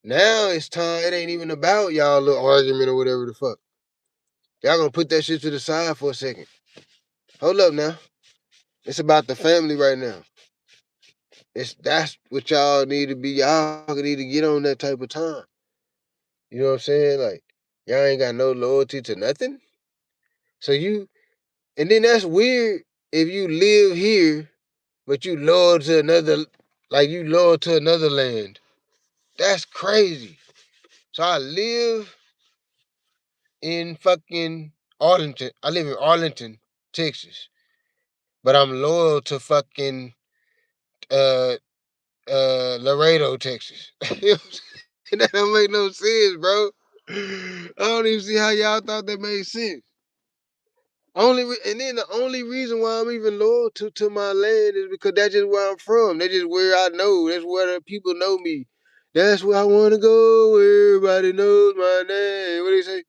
now it's time. It ain't even about y'all little argument or whatever the fuck. Y'all gonna put that shit to the side for a second. Hold up now. It's about the family right now. That's what y'all need to be. Y'all need to get on that type of time. You know what I'm saying? Like, Y'all ain't got no loyalty to nothing. So and then that's weird if you live here, but you loyal to another, like you loyal to another land. That's crazy. So I live in fucking Arlington. I live in Arlington, Texas, but I'm loyal to fucking uh Laredo, Texas. That don't make no sense, bro. I don't even see how y'all thought that made sense. And then the only reason why I'm even loyal to my land is because that's just where I'm from. That's just where I know. That's where the people know me. That's where I want to go. Where everybody knows my name. What do you say?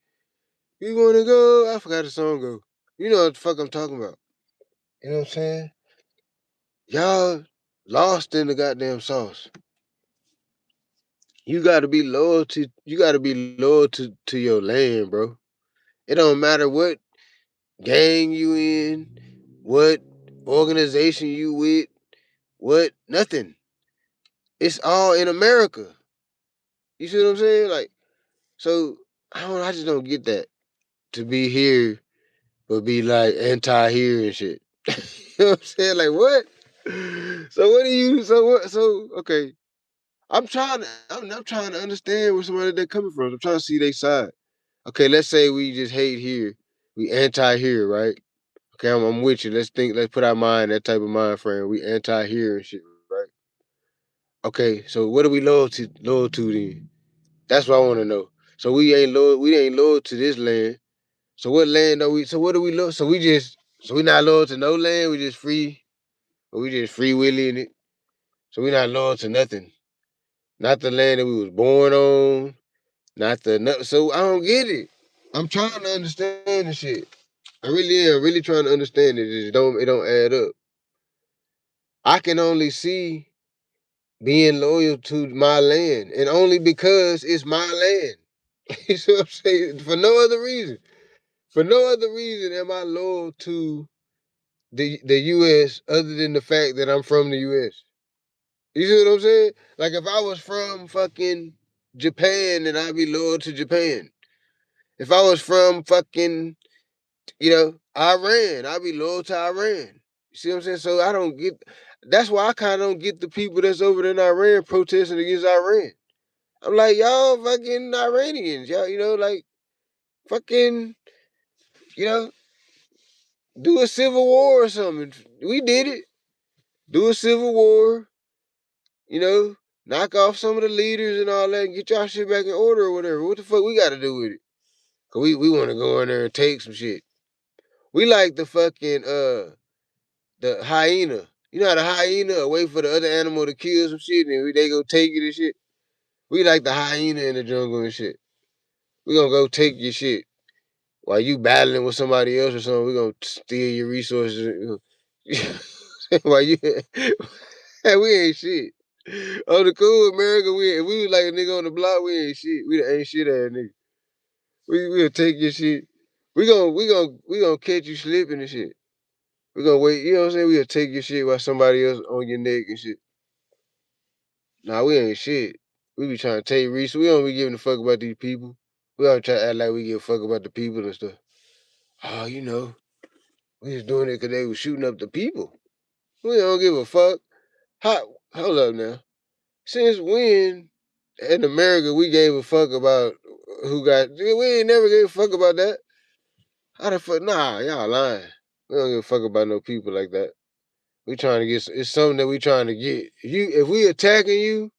You want to go? I forgot the song go. You know what the fuck I'm talking about. You know what I'm saying? Y'all lost in the goddamn sauce. You gotta be loyal to your land, bro. It don't matter what gang you in, what organization you with, what nothing. It's all in America. You see what I'm saying? Like, so I just don't get that. To be here but be like anti here and shit. You know what I'm saying? Like what? So what do you so what so okay. I'm trying to understand where somebody they're coming from. I'm trying to see their side. Okay, let's say we just hate here. We anti here, right? Okay, I'm with you. Let's put our mind, that type of mind frame. We anti here and shit, right? Okay, so what are we loyal to then? That's what I want to know. So we ain't loyal to this land. So what land are we, so what are we loyal? So we not loyal to no land, we just free, or we just free willy in it. So we not loyal to nothing. Not the land that we was born on, not the, no, so I don't get it. I'm trying to understand the shit. I really am, really trying to understand it. It don't add up. I can only see being loyal to my land, and only because it's my land. You see what I'm saying? For no other reason. For no other reason am I loyal to the U.S. other than the fact that I'm from the U.S. You see what I'm saying? Like if I was from fucking Japan, then I'd be loyal to Japan. If I was from fucking, Iran, I'd be loyal to Iran. You see what I'm saying? So I don't get. That's why I kind of don't get the people that's over there in Iran protesting against Iran. I'm like, y'all fucking Iranians, y'all, like fucking, you know, do a civil war or something. We did it. Do a civil war, you know, knock off some of the leaders and all that and get y'all shit back in order or whatever. What the fuck we gotta do with it? Cause we wanna go in there and take some shit. We like the fucking the hyena. You know how the hyena wait for the other animal to kill some shit and they go take it and shit? We like the hyena in the jungle and shit. We gonna go take your shit. While you battling with somebody else or something, we gonna steal your resources. While you we ain't shit. On the cool America, if we was like a nigga on the block, we ain't shit. We the ain't shit ass nigga. We'll take your shit. We gonna catch you slipping and shit. We gonna wait, you know what I'm saying? We'll take your shit while somebody else on your neck and shit. Nah, we ain't shit. We be trying to take resources. We don't be giving a fuck about these people. We don't try to act like we give a fuck about the people and stuff. Oh, we just doing it because they was shooting up the people. We don't give a fuck. Hold up now. Since when in America we gave a fuck about who got? We ain't never gave a fuck about that. How the fuck? Nah, y'all lying. We don't give a fuck about no people like that. We trying to get. It's something that we trying to get. If we attacking you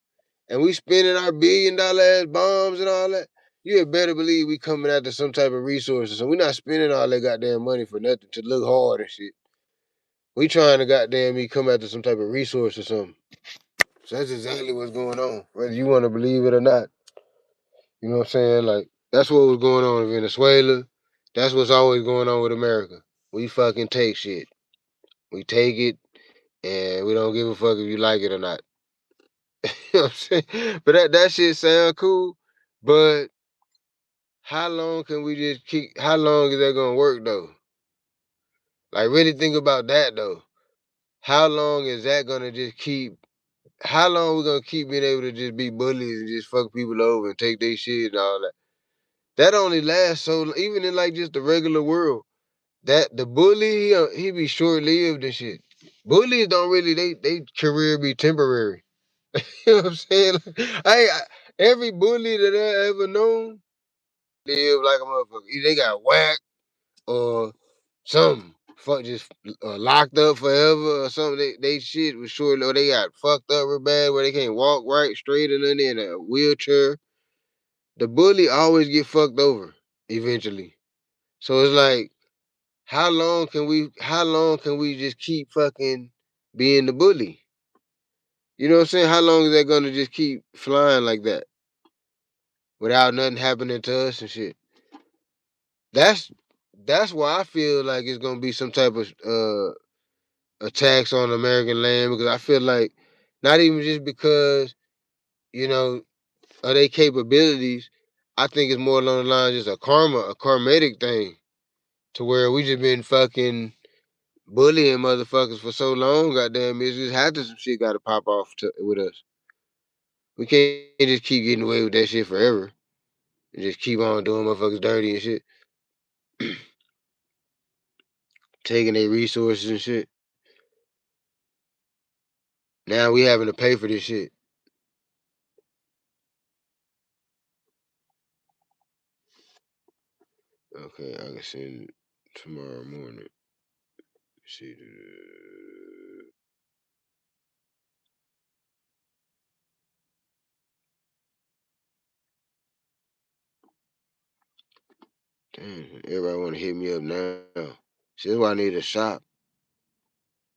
and we spending our $1 billion ass bombs and all that, you had better believe we coming after some type of resources. So we not spending all that goddamn money for nothing to look hard and shit. We trying to goddamn me come after some type of resource or something. So that's exactly what's going on, whether you want to believe it or not. You know what I'm saying? Like, that's what was going on in Venezuela. That's what's always going on with America. We fucking take shit. We take it, and we don't give a fuck if you like it or not. You know what I'm saying? But that shit sound cool, but how long can we just how long is that gonna work, though? Like, really think about that, though. How long is that gonna just how long we gonna keep being able to just be bullies and just fuck people over and take their shit and all that? That only lasts so even in like just the regular world. That the bully, he be short lived and shit. Bullies don't really they career be temporary. You know what I'm saying? Like, every bully that I ever known live like a motherfucker. Either they got whacked or something. Fuck just locked up forever or something. They shit was short or they got fucked up real bad where they can't walk right straight or nothing in a wheelchair. The bully always get fucked over eventually. So it's like, how long can we just keep fucking being the bully? You know what I'm saying? How long is that gonna just keep flying like that without nothing happening to us and shit? That's that's why I feel like it's gonna be some type of attacks on American land because I feel like not even just because, you know, of their capabilities, I think it's more along the lines just a karmatic thing to where we just been fucking bullying motherfuckers for so long, goddamn, it's just had to some shit gotta pop off with us. We can't just keep getting away with that shit forever and just keep on doing motherfuckers dirty and shit, taking their resources and shit. Now we having to pay for this shit. Okay, I can send tomorrow morning. See, damn, everybody want to hit me up now. See, that's why I need a shop.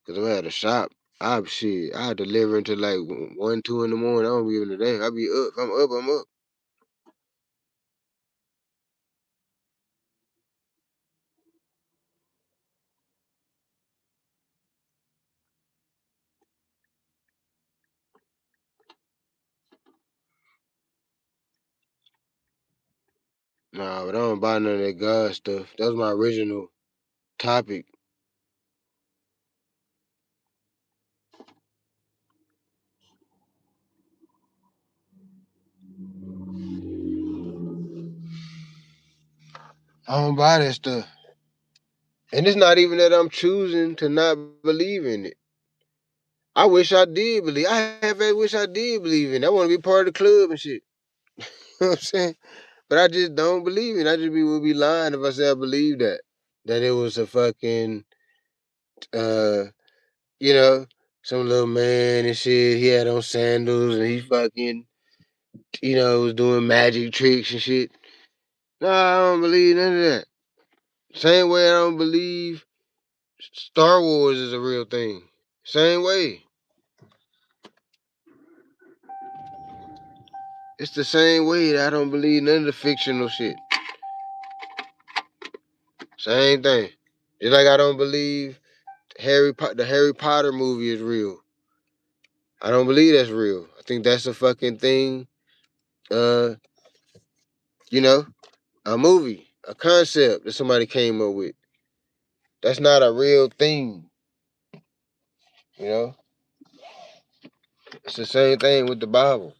Cause if I had a shop, I deliver until like 1, 2 in the morning. I don't be even a damn. I be up. If I'm up, I'm up. Nah, but I don't buy none of that God stuff. That was my original topic. I don't buy that stuff. And it's not even that I'm choosing to not believe in it. I wish I did believe. Wish I did believe in it. I want to be part of the club and shit. You know what I'm saying? But I just don't believe it. I just would be lying if I said I believe that. That it was a fucking uh, you know, some little man and shit. He had on sandals and he fucking, was doing magic tricks and shit. Nah, I don't believe none of that. Same way I don't believe Star Wars is a real thing. Same way. It's the same way that I don't believe none of the fictional shit. Same thing. Just like I don't believe the Harry Potter movie is real. I don't believe that's real. I think that's a fucking thing. Uh, you know, a movie, a concept that somebody came up with. That's not a real thing. You know, it's the same thing with the Bible.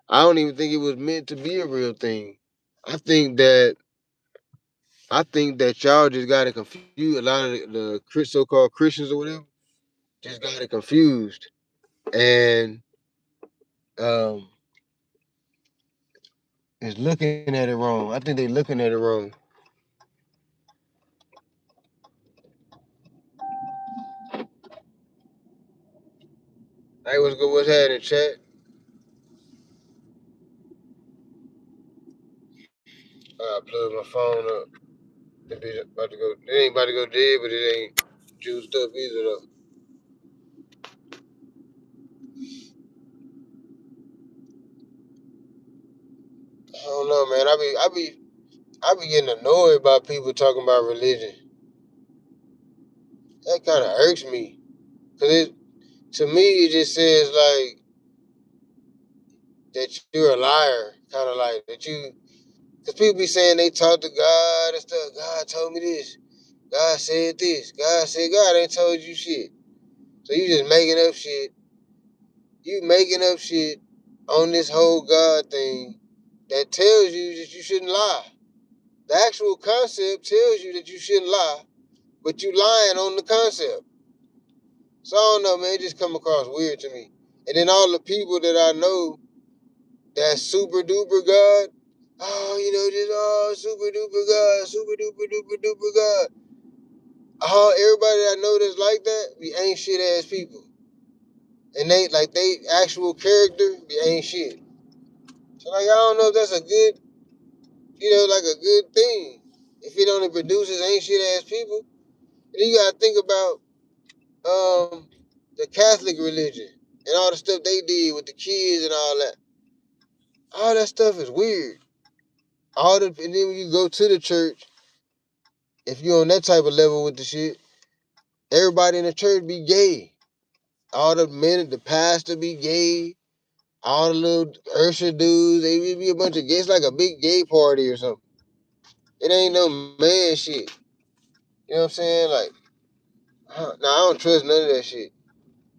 I don't even think it was meant to be a real thing. I think that y'all just got it confused. A lot of the so-called Christians or whatever just got it confused and um is looking at it wrong. I think they looking at it wrong. Hey, what's good? What's happening, chat? I plugged my phone up. That bitch about to go. It ain't about to go dead, but it ain't juiced up either though. I don't know, man. I be getting annoyed by people talking about religion. That kind of irks me, cause to me it just says like that you're a liar, kind of like that you. Cause people be saying they talk to God and stuff. God told me this. God said this. God ain't told you shit. So you just making up shit. You making up shit on this whole God thing that tells you that you shouldn't lie. The actual concept tells you that you shouldn't lie, but you lying on the concept. So I don't know, man. It just come across weird to me. And then all the people that I know that's super duper God, super duper God, super duper duper duper God. Everybody that I know that's like that be ain't shit ass people. And they actual character be ain't shit. So like I don't know if that's a good, like a good thing. If it only produces ain't shit ass people. And then you gotta think about the Catholic religion and all the stuff they did with the kids and all that. All that stuff is weird. And then when you go to the church, if you're on that type of level with the shit, everybody in the church be gay. All the men, the pastor be gay. All the little Ursha dudes, they be a bunch of gays. It's like a big gay party or something. It ain't no man shit. You know what I'm saying? Like, I don't trust none of that shit.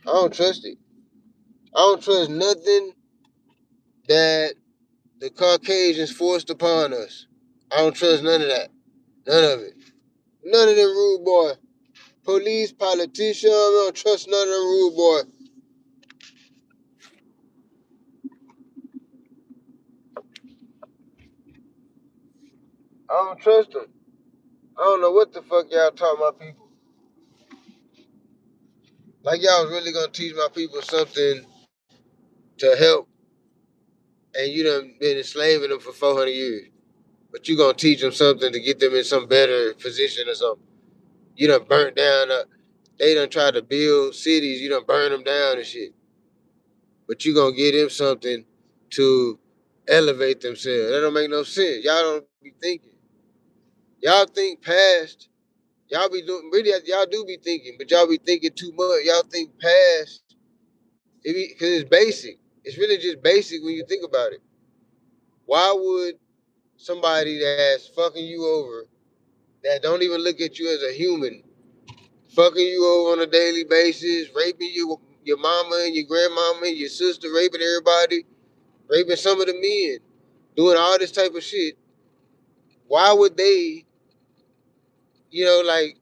I don't trust it. I don't trust nothing that the Caucasians forced upon us. I don't trust none of that. None of it. None of them rude boy. Police, politicians, I don't trust none of them rude boy. I don't trust them. I don't know what the fuck y'all taught my people. Like y'all was really gonna teach my people something to help, and you done been enslaving them for 400 years. But you gonna teach them something to get them in some better position or something. You done burnt down, they done tried to build cities, you done burn them down and shit. But you gonna give them something to elevate themselves. That don't make no sense. Y'all don't be thinking. Y'all think past. Y'all be doing really. Y'all do be thinking, but y'all be thinking too much. Y'all think past. Because it's basic. It's really just basic when you think about it. Why would somebody that's fucking you over, that don't even look at you as a human, fucking you over on a daily basis, raping you, your mama and your grandmama and your sister, raping everybody, raping some of the men, doing all this type of shit? Why would they, like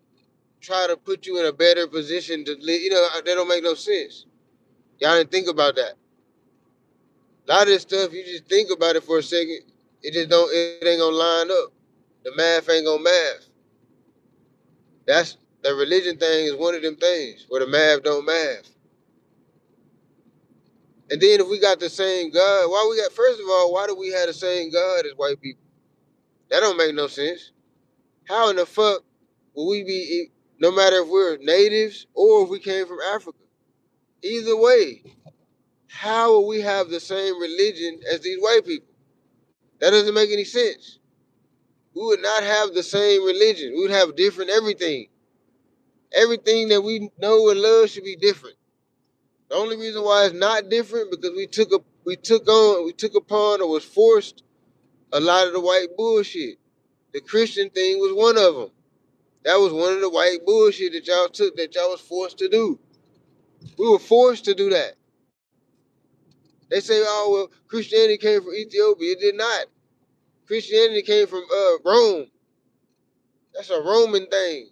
try to put you in a better position to live? That don't make no sense. Y'all didn't think about that. A lot of this stuff, you just think about it for a second, it ain't gonna line up. The math ain't gonna math. That's the religion thing is one of them things where the math don't math. And then if we got the same God, first of all, why do we have the same God as white people? That don't make no sense. How in the fuck will we be, no matter if we're natives or if we came from Africa? Either way, how will we have the same religion as these white people? That doesn't make any sense. We would not have the same religion. We would have different everything. Everything that we know and love should be different. The only reason why it's not different because we took upon or was forced a lot of the white bullshit. The Christian thing was one of them. That was one of the white bullshit that y'all took, that y'all was forced to do. We were forced to do that. They say, oh well, Christianity came from Ethiopia. It did not. Christianity came from Rome. That's a Roman thing.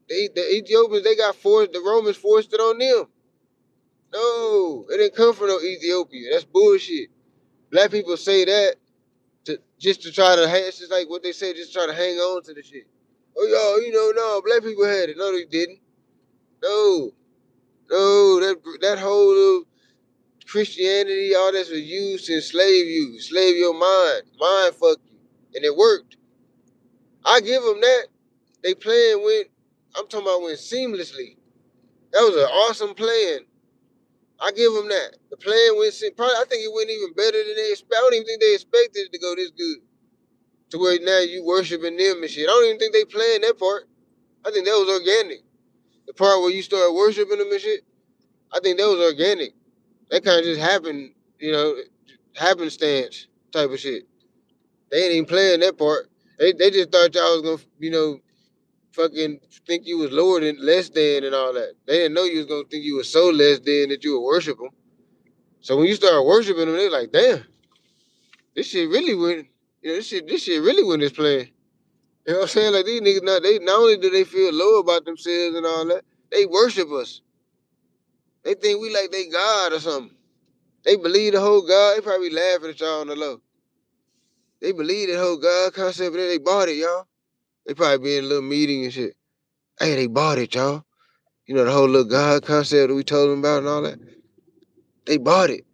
The Ethiopians, they got forced. The Romans forced it on them. No, it didn't come from no Ethiopia. That's bullshit. Black people say that just to try to hang. It's just like what they say, just try to hang on to the shit. Oh, y'all, no, black people had it. No, they didn't. No, no, that whole little Christianity, all this was used to enslave your mind fuck you, and it worked. I give them that. They playing went. I'm talking about went seamlessly. That was an awesome plan. I give them that. The plan went probably. I think it went even better than they expect. I don't even think they expected it to go this good. To where now you worshiping them and shit. I don't even think they planned that part. I think that was organic. The part where you start worshiping them and shit. I think that was organic. That kind of just happened, happenstance type of shit. They ain't even playing that part. They just thought y'all was gonna, fucking think you was lower than, less than, and all that. They didn't know you was gonna think you was so less than that you would worship them. So when you start worshiping them, they're like, damn, This shit really went. You know, this shit really went this playing. You know what I'm saying? Like these niggas, not only do they feel low about themselves and all that, they worship us. They think we like they God or something. They believe the whole God. They probably laughing at y'all on the low. They believe the whole God concept, and then they bought it, y'all. They probably be in a little meeting and shit. Hey, they bought it, y'all. You know the whole little God concept that we told them about and all that. They bought it.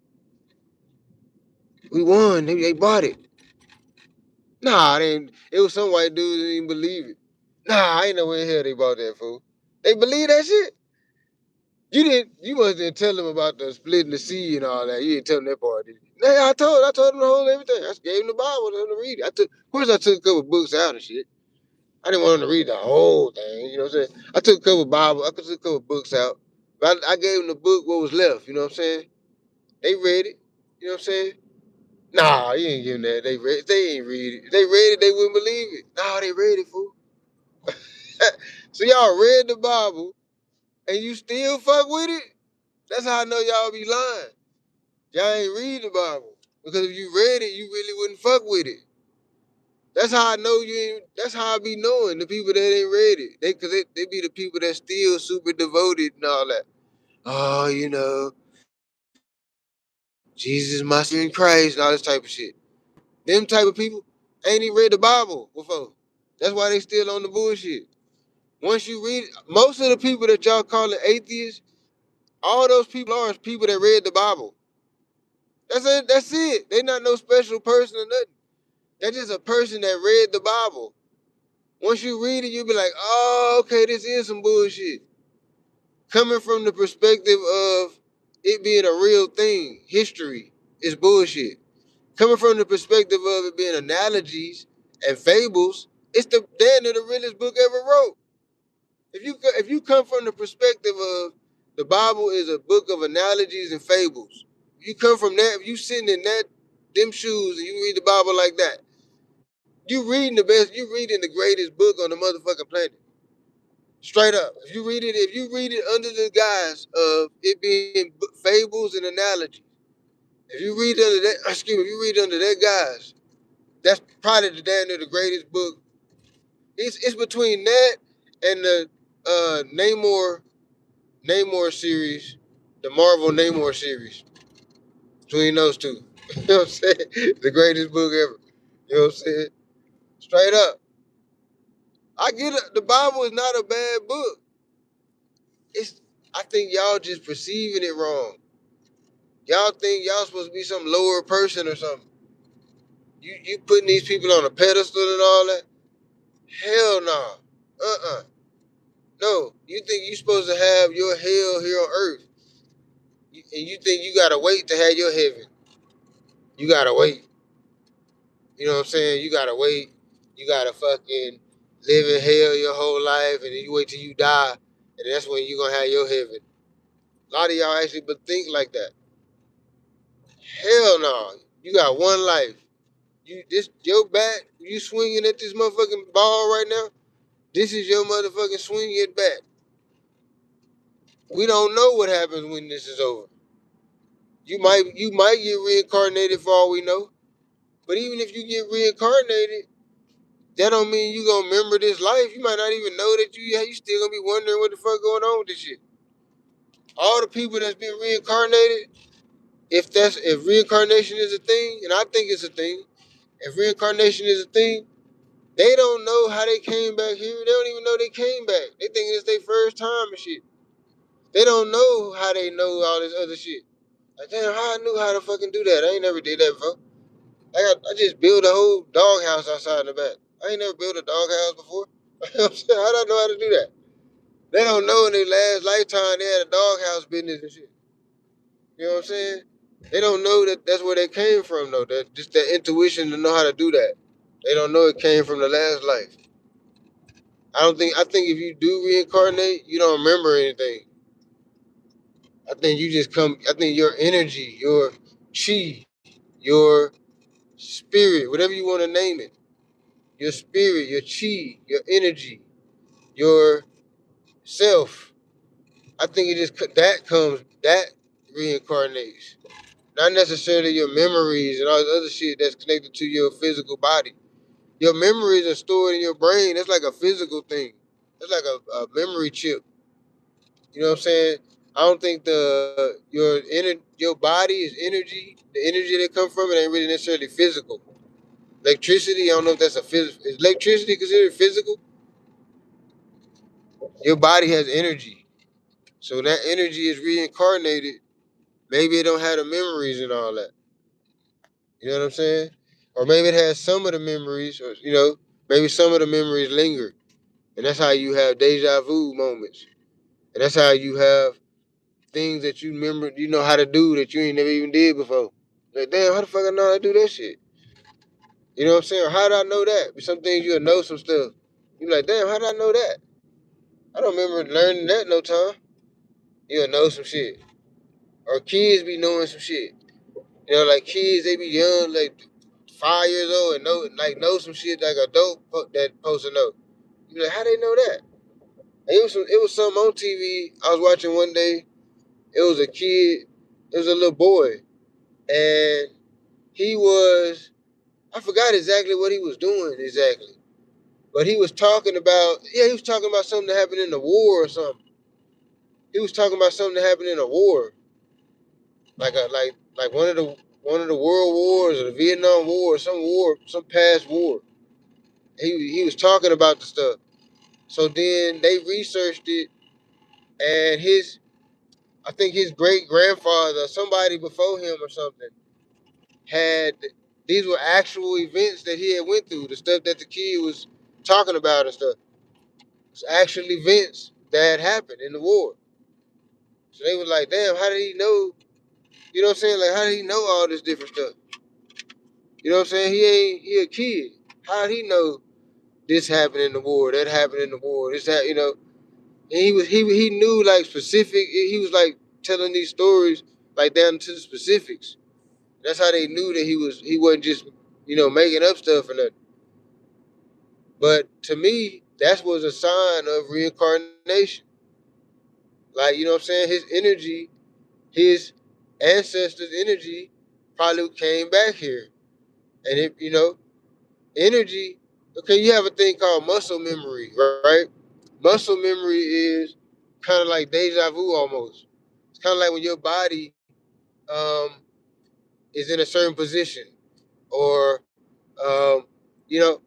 We won. They bought it. Nah, they ain't. It was some white dude that didn't believe it. Nah, I ain't know where the hell they bought that fool. They believe that shit. You must didn't tell them about the splitting the sea and all that. You didn't tell them that part, did you? Nah, I told them the whole everything. I just gave them the Bible for them to read it. Of course, I took a couple books out and shit. I didn't want them to read the whole thing. You know what I'm saying? I took a couple took a couple books out, but I gave them the book what was left. You know what I'm saying? They read it. You know what I'm saying? Nah, you ain't giving that. They ain't read it. If they read it, they wouldn't believe it. Nah, they read it, fool. So y'all read the Bible and you still fuck with it? That's how I know y'all be lying. Y'all ain't read the Bible. Because if you read it, you really wouldn't fuck with it. That's how I know you ain't, that's how I be knowing the people that ain't read it. They be the people that still super devoted and all that. Oh, you know, Jesus my in Christ and all this type of shit. Them type of people ain't even read the Bible before. That's why they still on the bullshit. Once you read, most of the people that y'all calling atheists, all those people are people that read the Bible. That's it. That's it. They not no special person or nothing. They're just a person that read the Bible. Once you read it, you'll be like, oh, okay, this is some bullshit. Coming from the perspective of it being a real thing, history is bullshit. Coming from the perspective of it being analogies and fables, it's the damn near the realest book ever wrote. If you come from the perspective of the Bible is a book of analogies and fables, if you come from that, if you sitting in them shoes and you read the Bible like that, you reading the greatest book on the motherfucking planet. Straight up. If you read it under the guise of it being fables and analogies, if you read under that, excuse me, if you read under that guise, that's probably the damn near the greatest book. It's between that and the Namor series, the Marvel Namor series. Between those two. You know what I'm saying? The greatest book ever. You know what I'm saying? Straight up. I get it. The Bible is not a bad book. It's I think y'all just perceiving it wrong. Y'all think y'all supposed to be some lower person or something. You putting these people on a pedestal and all that? Hell no. No. You think you supposed to have your hell here on earth. And you think you gotta wait to have your heaven. You gotta wait. You know what I'm saying? You gotta wait. You gotta fucking live in hell your whole life and then you wait till you die and that's when you gonna have your heaven. A lot of y'all actually but think like that. Hell no. You got one life. Your bat, you swinging at this motherfucking ball right now. This is your motherfucking swing at bat. We don't know what happens when this is over. You might get reincarnated for all we know. But even if you get reincarnated, that don't mean you gonna remember this life. You might not even know that you still gonna be wondering what the fuck going on with this shit. All the people that's been reincarnated, if reincarnation is a thing, and I think it's a thing, if reincarnation is a thing, they don't know how they came back here. They don't even know they came back. They think it's their first time and shit. They don't know how they know all this other shit. Like, damn, how I knew how to fucking do that? I ain't never did that before. I just built a whole doghouse outside in the back. I ain't never built a doghouse before. You know what I'm saying? How do I know how to do that? They don't know in their last lifetime they had a doghouse business and shit. You know what I'm saying? They don't know that that's where they came from though. That just that intuition to know how to do that. They don't know it came from the last life. I think if you do reincarnate, you don't remember anything. I think your energy, your chi, your spirit, whatever you want to name it, your spirit, your chi, your energy, your self. I think that reincarnates. not necessarily your memories and all this other shit that's connected to your physical body. Your memories are stored in your brain. That's like a physical thing. It's like a memory chip. You know what I'm saying? I don't think your body is energy. The energy that comes from it ain't really necessarily physical. Electricity, I don't know if that's a physical. Is electricity considered physical? Your body has energy. So that energy is reincarnated. Maybe it don't have the memories and all that. You know what I'm saying? Or maybe it has some of the memories, or maybe some of the memories linger. And that's how you have deja vu moments. And that's how you have things that you remember, you know how to do that you ain't never even did before. Like, damn, how the fuck I know how to do that shit? You know what I'm saying? Or how did I know that? But some things you'll know some stuff. You be like, damn, how did I know that? I don't remember learning that no time. You'll know some shit. Or kids be knowing some shit. You know, like kids, they be young, like 5 years old, and know some shit like adult that supposed to know. You be like, how they know that? And it was something on TV I was watching one day. It was a kid, it was a little boy, and he was, I forgot exactly what he was doing exactly, but he was talking about something that happened in the war or something. He was talking about something that happened in a war, like one of the world wars or the Vietnam War or some past war. He was talking about the stuff. So then they researched it, and I think his great grandfather or somebody before him or something had, these were actual events that he had went through. The stuff that the kid was talking about and stuff. It's actual events that happened in the war. So they was like, damn, how did he know? You know what I'm saying? Like, how did he know all this different stuff? You know what I'm saying? He a kid. How did he know this happened in the war, that happened in the war, this that, And he knew like specific, he was like telling these stories like down to the specifics. That's how they knew that he wasn't just, making up stuff or nothing. But to me, that was a sign of reincarnation. Like, you know what I'm saying? His energy, his ancestors' energy probably came back here. And energy, okay, you have a thing called muscle memory, right? Muscle memory is kind of like deja vu almost. It's kind of like when your body um, is in a certain position, or um, you know,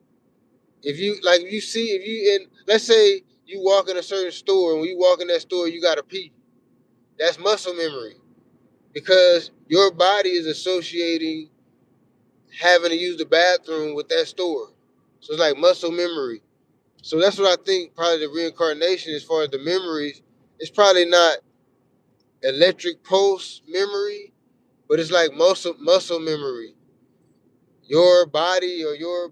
if you like, if you in, let's say you walk in a certain store, and when you walk in that store, you got to pee. That's muscle memory because your body is associating having to use the bathroom with that store. So it's like muscle memory. So that's what I think. Probably the reincarnation, as far as the memories, it's probably not electric pulse memory, but it's like muscle memory. Your body or your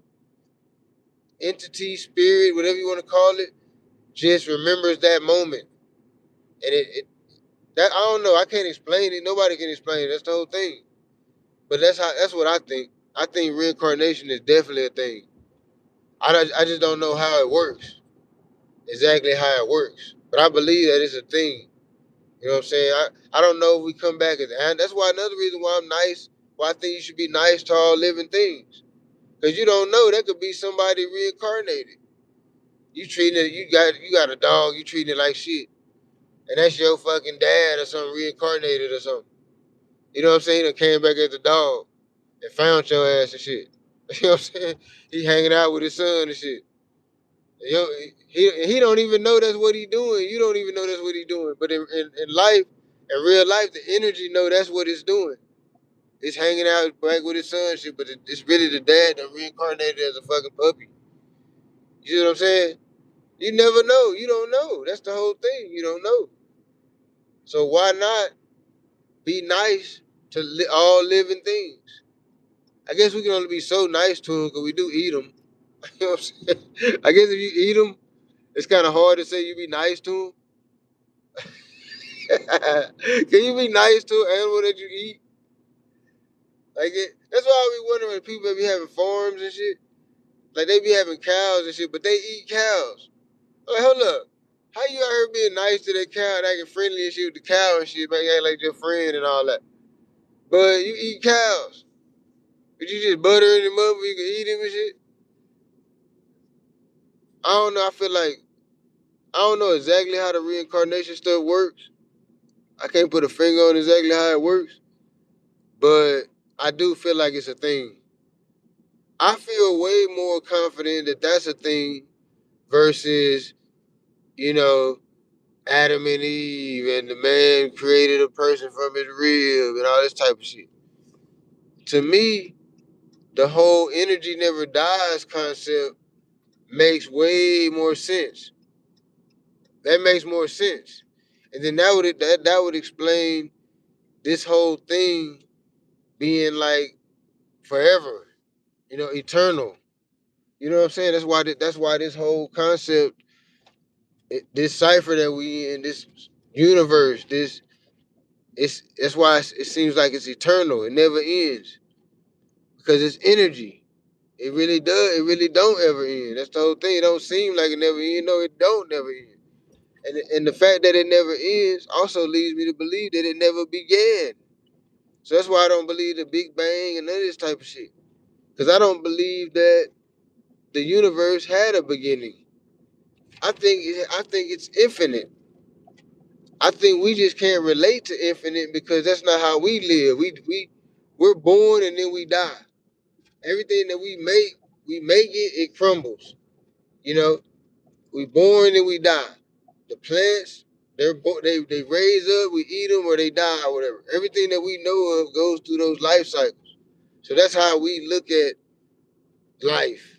entity, spirit, whatever you want to call it, just remembers that moment, and it that I don't know. I can't explain it. Nobody can explain it. That's the whole thing. But that's what I think. I think reincarnation is definitely a thing. I just don't know how it works, exactly how it works. But I believe that it's a thing. You know what I'm saying? I don't know if we come back as, and that's why another reason why I'm nice, why I think you should be nice to all living things. Because you don't know, that could be somebody reincarnated. You got a dog, you treating it like shit. And that's your fucking dad or something reincarnated or something. You know what I'm saying? He done came back as a dog and found your ass and shit. You know what I'm saying? He hanging out with his son and shit. Yo, he don't even know that's what he doing. You don't even know that's what he doing. But in life, in real life, the energy know that's what it's doing. It's hanging out back with his son and shit, but it's really the dad that reincarnated as a fucking puppy. You know what I'm saying? You never know. You don't know. That's the whole thing. You don't know. So why not be nice to all living things? I guess we can only be so nice to them because we do eat them. You know what I'm saying? I guess if you eat them, it's kind of hard to say you be nice to them. Can you be nice to an animal that you eat? That's why I be wondering when people be having farms and shit. Like they be having cows and shit, but they eat cows. I'm like, hold up. How you out here being nice to that cow and acting friendly and shit with the cow and shit, man, act like your friend and all that? But you eat cows. But you just butter in them up, you can eat them and shit. I don't know. I feel like I don't know exactly how the reincarnation stuff works. I can't put a finger on exactly how it works, but I do feel like it's a thing. I feel way more confident that that's a thing versus, you know, Adam and Eve and the man created a person from his rib and all this type of shit. To me, the whole energy never dies concept makes way more sense. That makes more sense. And then that would explain this whole thing being like forever, eternal. You know what I'm saying? That's why this whole concept, this cipher that we in, this universe, this that's why it seems like it's eternal. It never ends because it's energy. It really does. It really don't ever end. That's the whole thing. It don't seem like it never ends. No, it don't never end. And the fact that it never ends also leads me to believe that it never began. So that's why I don't believe the Big Bang and none of this type of shit. Because I don't believe that the universe had a beginning. I think it's infinite. I think we just can't relate to infinite because that's not how we live. We're born and then we die. Everything that we make it, it crumbles. You know, we born and we die. The plants, they raise up, we eat them or they die or whatever. Everything that we know of goes through those life cycles. So that's how we look at life.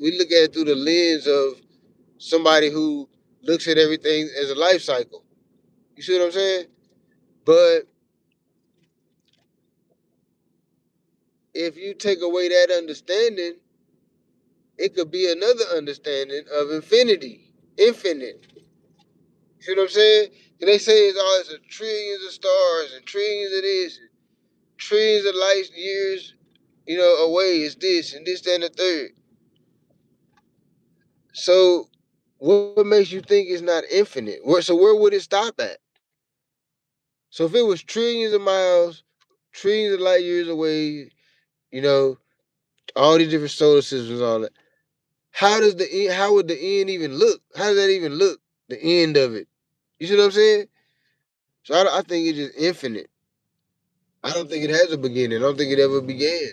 We look at it through the lens of somebody who looks at everything as a life cycle. You see what I'm saying? But if you take away that understanding, it could be another understanding of infinity, infinite. You see what I'm saying? And they say it's always a trillions of stars and trillions of this, and trillions of light years, away. It's this and this, that, and the third. So, what makes you think it's not infinite? So where would it stop at? So if it was trillions of miles, trillions of light years away, you know, all these different solar systems, all that. How would the end even look? How does that even look? The end of it. You see what I'm saying? So I think it's just infinite. I don't think it has a beginning. I don't think it ever began.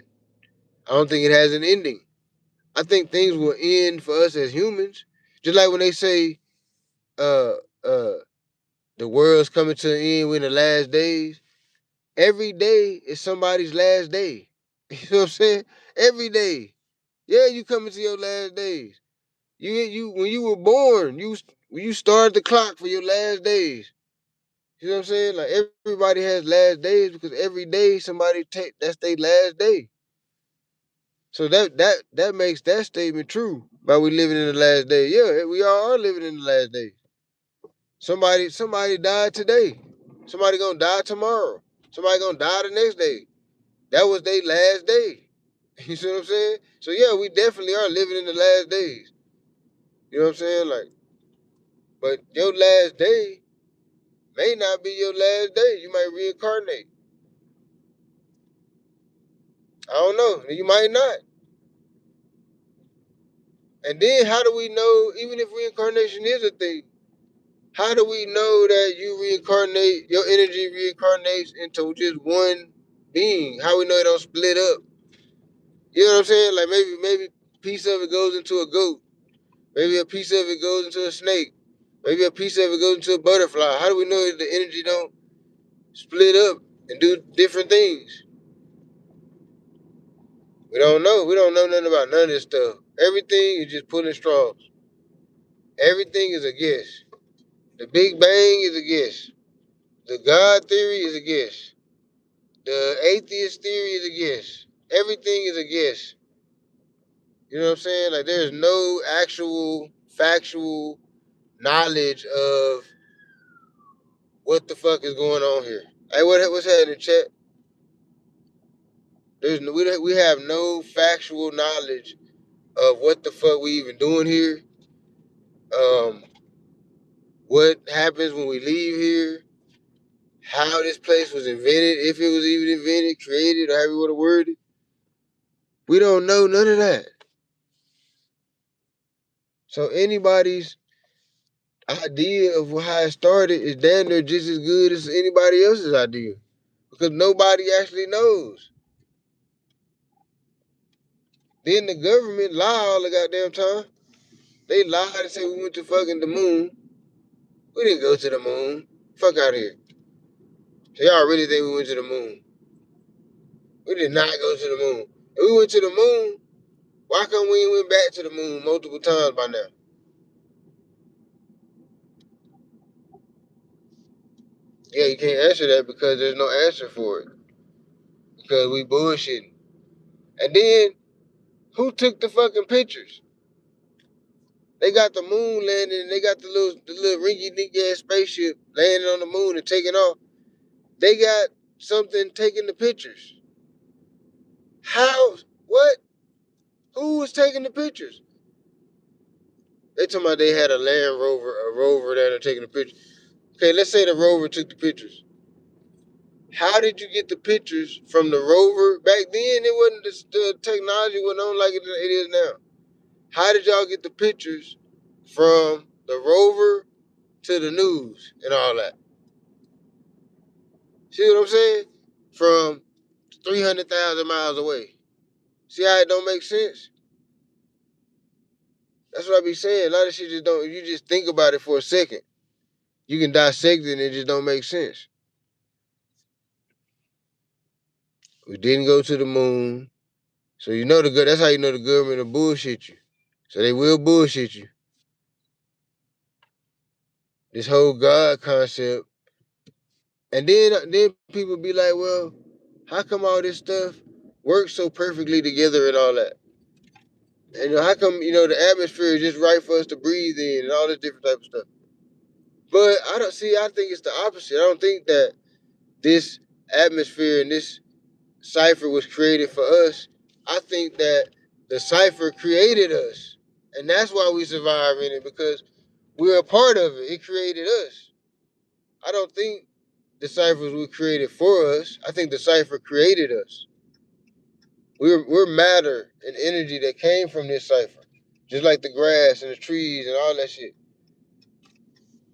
I don't think it has an ending. I think things will end for us as humans. Just like when they say uh uh the world's coming to an end, we're in the last days. Every day is somebody's last day. You know what I'm saying? Every day. Yeah, you coming to your last days. You when you were born, you started the clock for your last days. You know what I'm saying? Like everybody has last days because every day somebody take that's their last day. So that makes that statement true. By we living in the last day. Yeah, we all are living in the last day. Somebody died today. Somebody gonna die tomorrow. Somebody gonna die the next day. That was their last day. You see what I'm saying? So yeah, we definitely are living in the last days. You know what I'm saying? Like, but your last day may not be your last day. You might reincarnate. I don't know. You might not. And then how do we know, even if reincarnation is a thing, how do we know that your energy reincarnates into just one being? How we know it don't split up? You know what I'm saying? Like maybe a piece of it goes into a goat. Maybe a piece of it goes into a snake. Maybe a piece of it goes into a butterfly. How do we know that the energy don't split up and do different things? We don't know. We don't know nothing about none of this stuff. Everything is just pulling straws. Everything is a guess. The Big Bang is a guess. The God theory is a guess. The atheist theory is a guess. Everything is a guess. You know what I'm saying? Like there's no actual factual knowledge of what the fuck is going on here. Hey, what's happening, chat? We have no factual knowledge of what the fuck we even doing here. Um, what happens when we leave here? how this place was invented, if it was even invented, created, or however you want to word it. We don't know none of that. So anybody's idea of how it started is damn near just as good as anybody else's idea. Because nobody actually knows. Then the government lie all the goddamn time. They lied and said we went to fucking the moon. We didn't go to the moon. Fuck out of here. So y'all really think we went to the moon? We did not go to the moon. If we went to the moon, why come we ain't went back to the moon multiple times by now? Yeah, you can't answer that because there's no answer for it. Because we bullshitting. And then, who took the fucking pictures? They got the moon landing and they got the little rinky dinky ass spaceship landing on the moon and taking off. They got something taking the pictures. How? What? Who was taking the pictures? They talking about they had a rover that are taking the pictures. Okay, let's say the rover took the pictures. How did you get the pictures from the rover? Back then, it wasn't the technology wasn't on like it is now. How did y'all get the pictures from the rover to the news and all that? See what I'm saying? From 300,000 miles away. See how it don't make sense? That's what I be saying. A lot of shit just don't. You just think about it for a second. You can dissect it and it just don't make sense. We didn't go to the moon. So you know that's how you know the government will bullshit you. So they will bullshit you. This whole God concept. And then people be like, well, how come all this stuff works so perfectly together and all that? And how come, the atmosphere is just right for us to breathe in and all this different type of stuff? But I think it's the opposite. I don't think that this atmosphere and this cipher was created for us. I think that the cipher created us. And that's why we survive in it, because we're a part of it. It created us. I don't think the ciphers were created for us. I think the cipher created us. We're matter and energy that came from this cipher. Just like the grass and the trees and all that shit.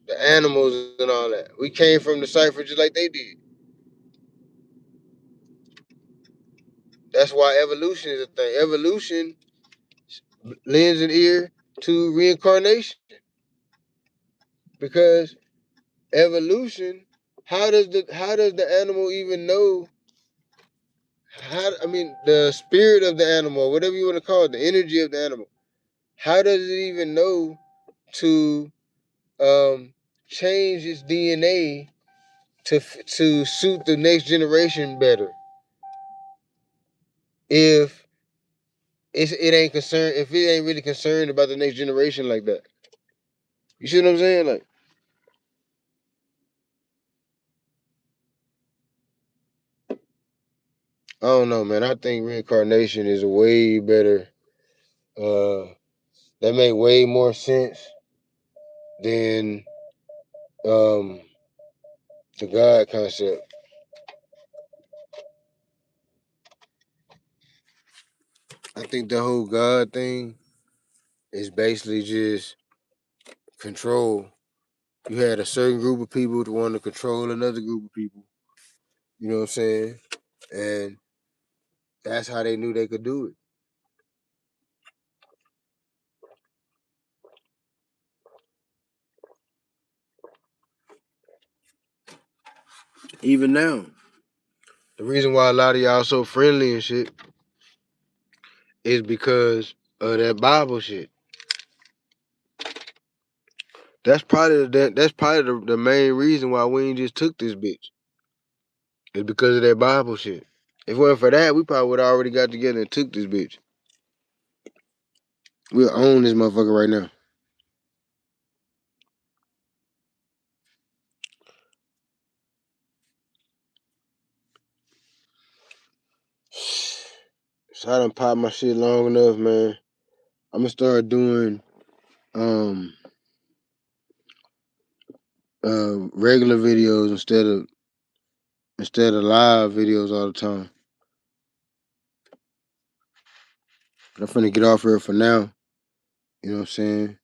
The animals and all that. We came from the cipher just like they did. That's why evolution is a thing. Evolution lends an ear to reincarnation. Because evolution, how does the animal even know the spirit of the animal, whatever you want to call it, the energy of the animal, how does it even know to change its DNA to suit the next generation better if it ain't concerned, if it ain't really concerned about the next generation like that? You see what I'm saying? Like, I don't know, man. I think reincarnation is a way better. That make way more sense than um the God concept. I think the whole God thing is basically just control. You had a certain group of people that want to control another group of people. You know what I'm saying? And that's how they knew they could do it. Even now, the reason why a lot of y'all so friendly and shit is because of that Bible shit. That's probably the main reason why we ain't just took this bitch. It's because of that Bible shit. If it wasn't for that, we probably would have already got together and took this bitch. We'll own this motherfucker right now. So I done popped my shit long enough, man. I'm gonna start doing regular videos instead of instead of live videos all the time. But I'm finna get off here for now. You know what I'm saying?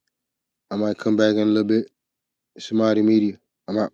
I might come back in a little bit. It's Amadi Media. I'm out.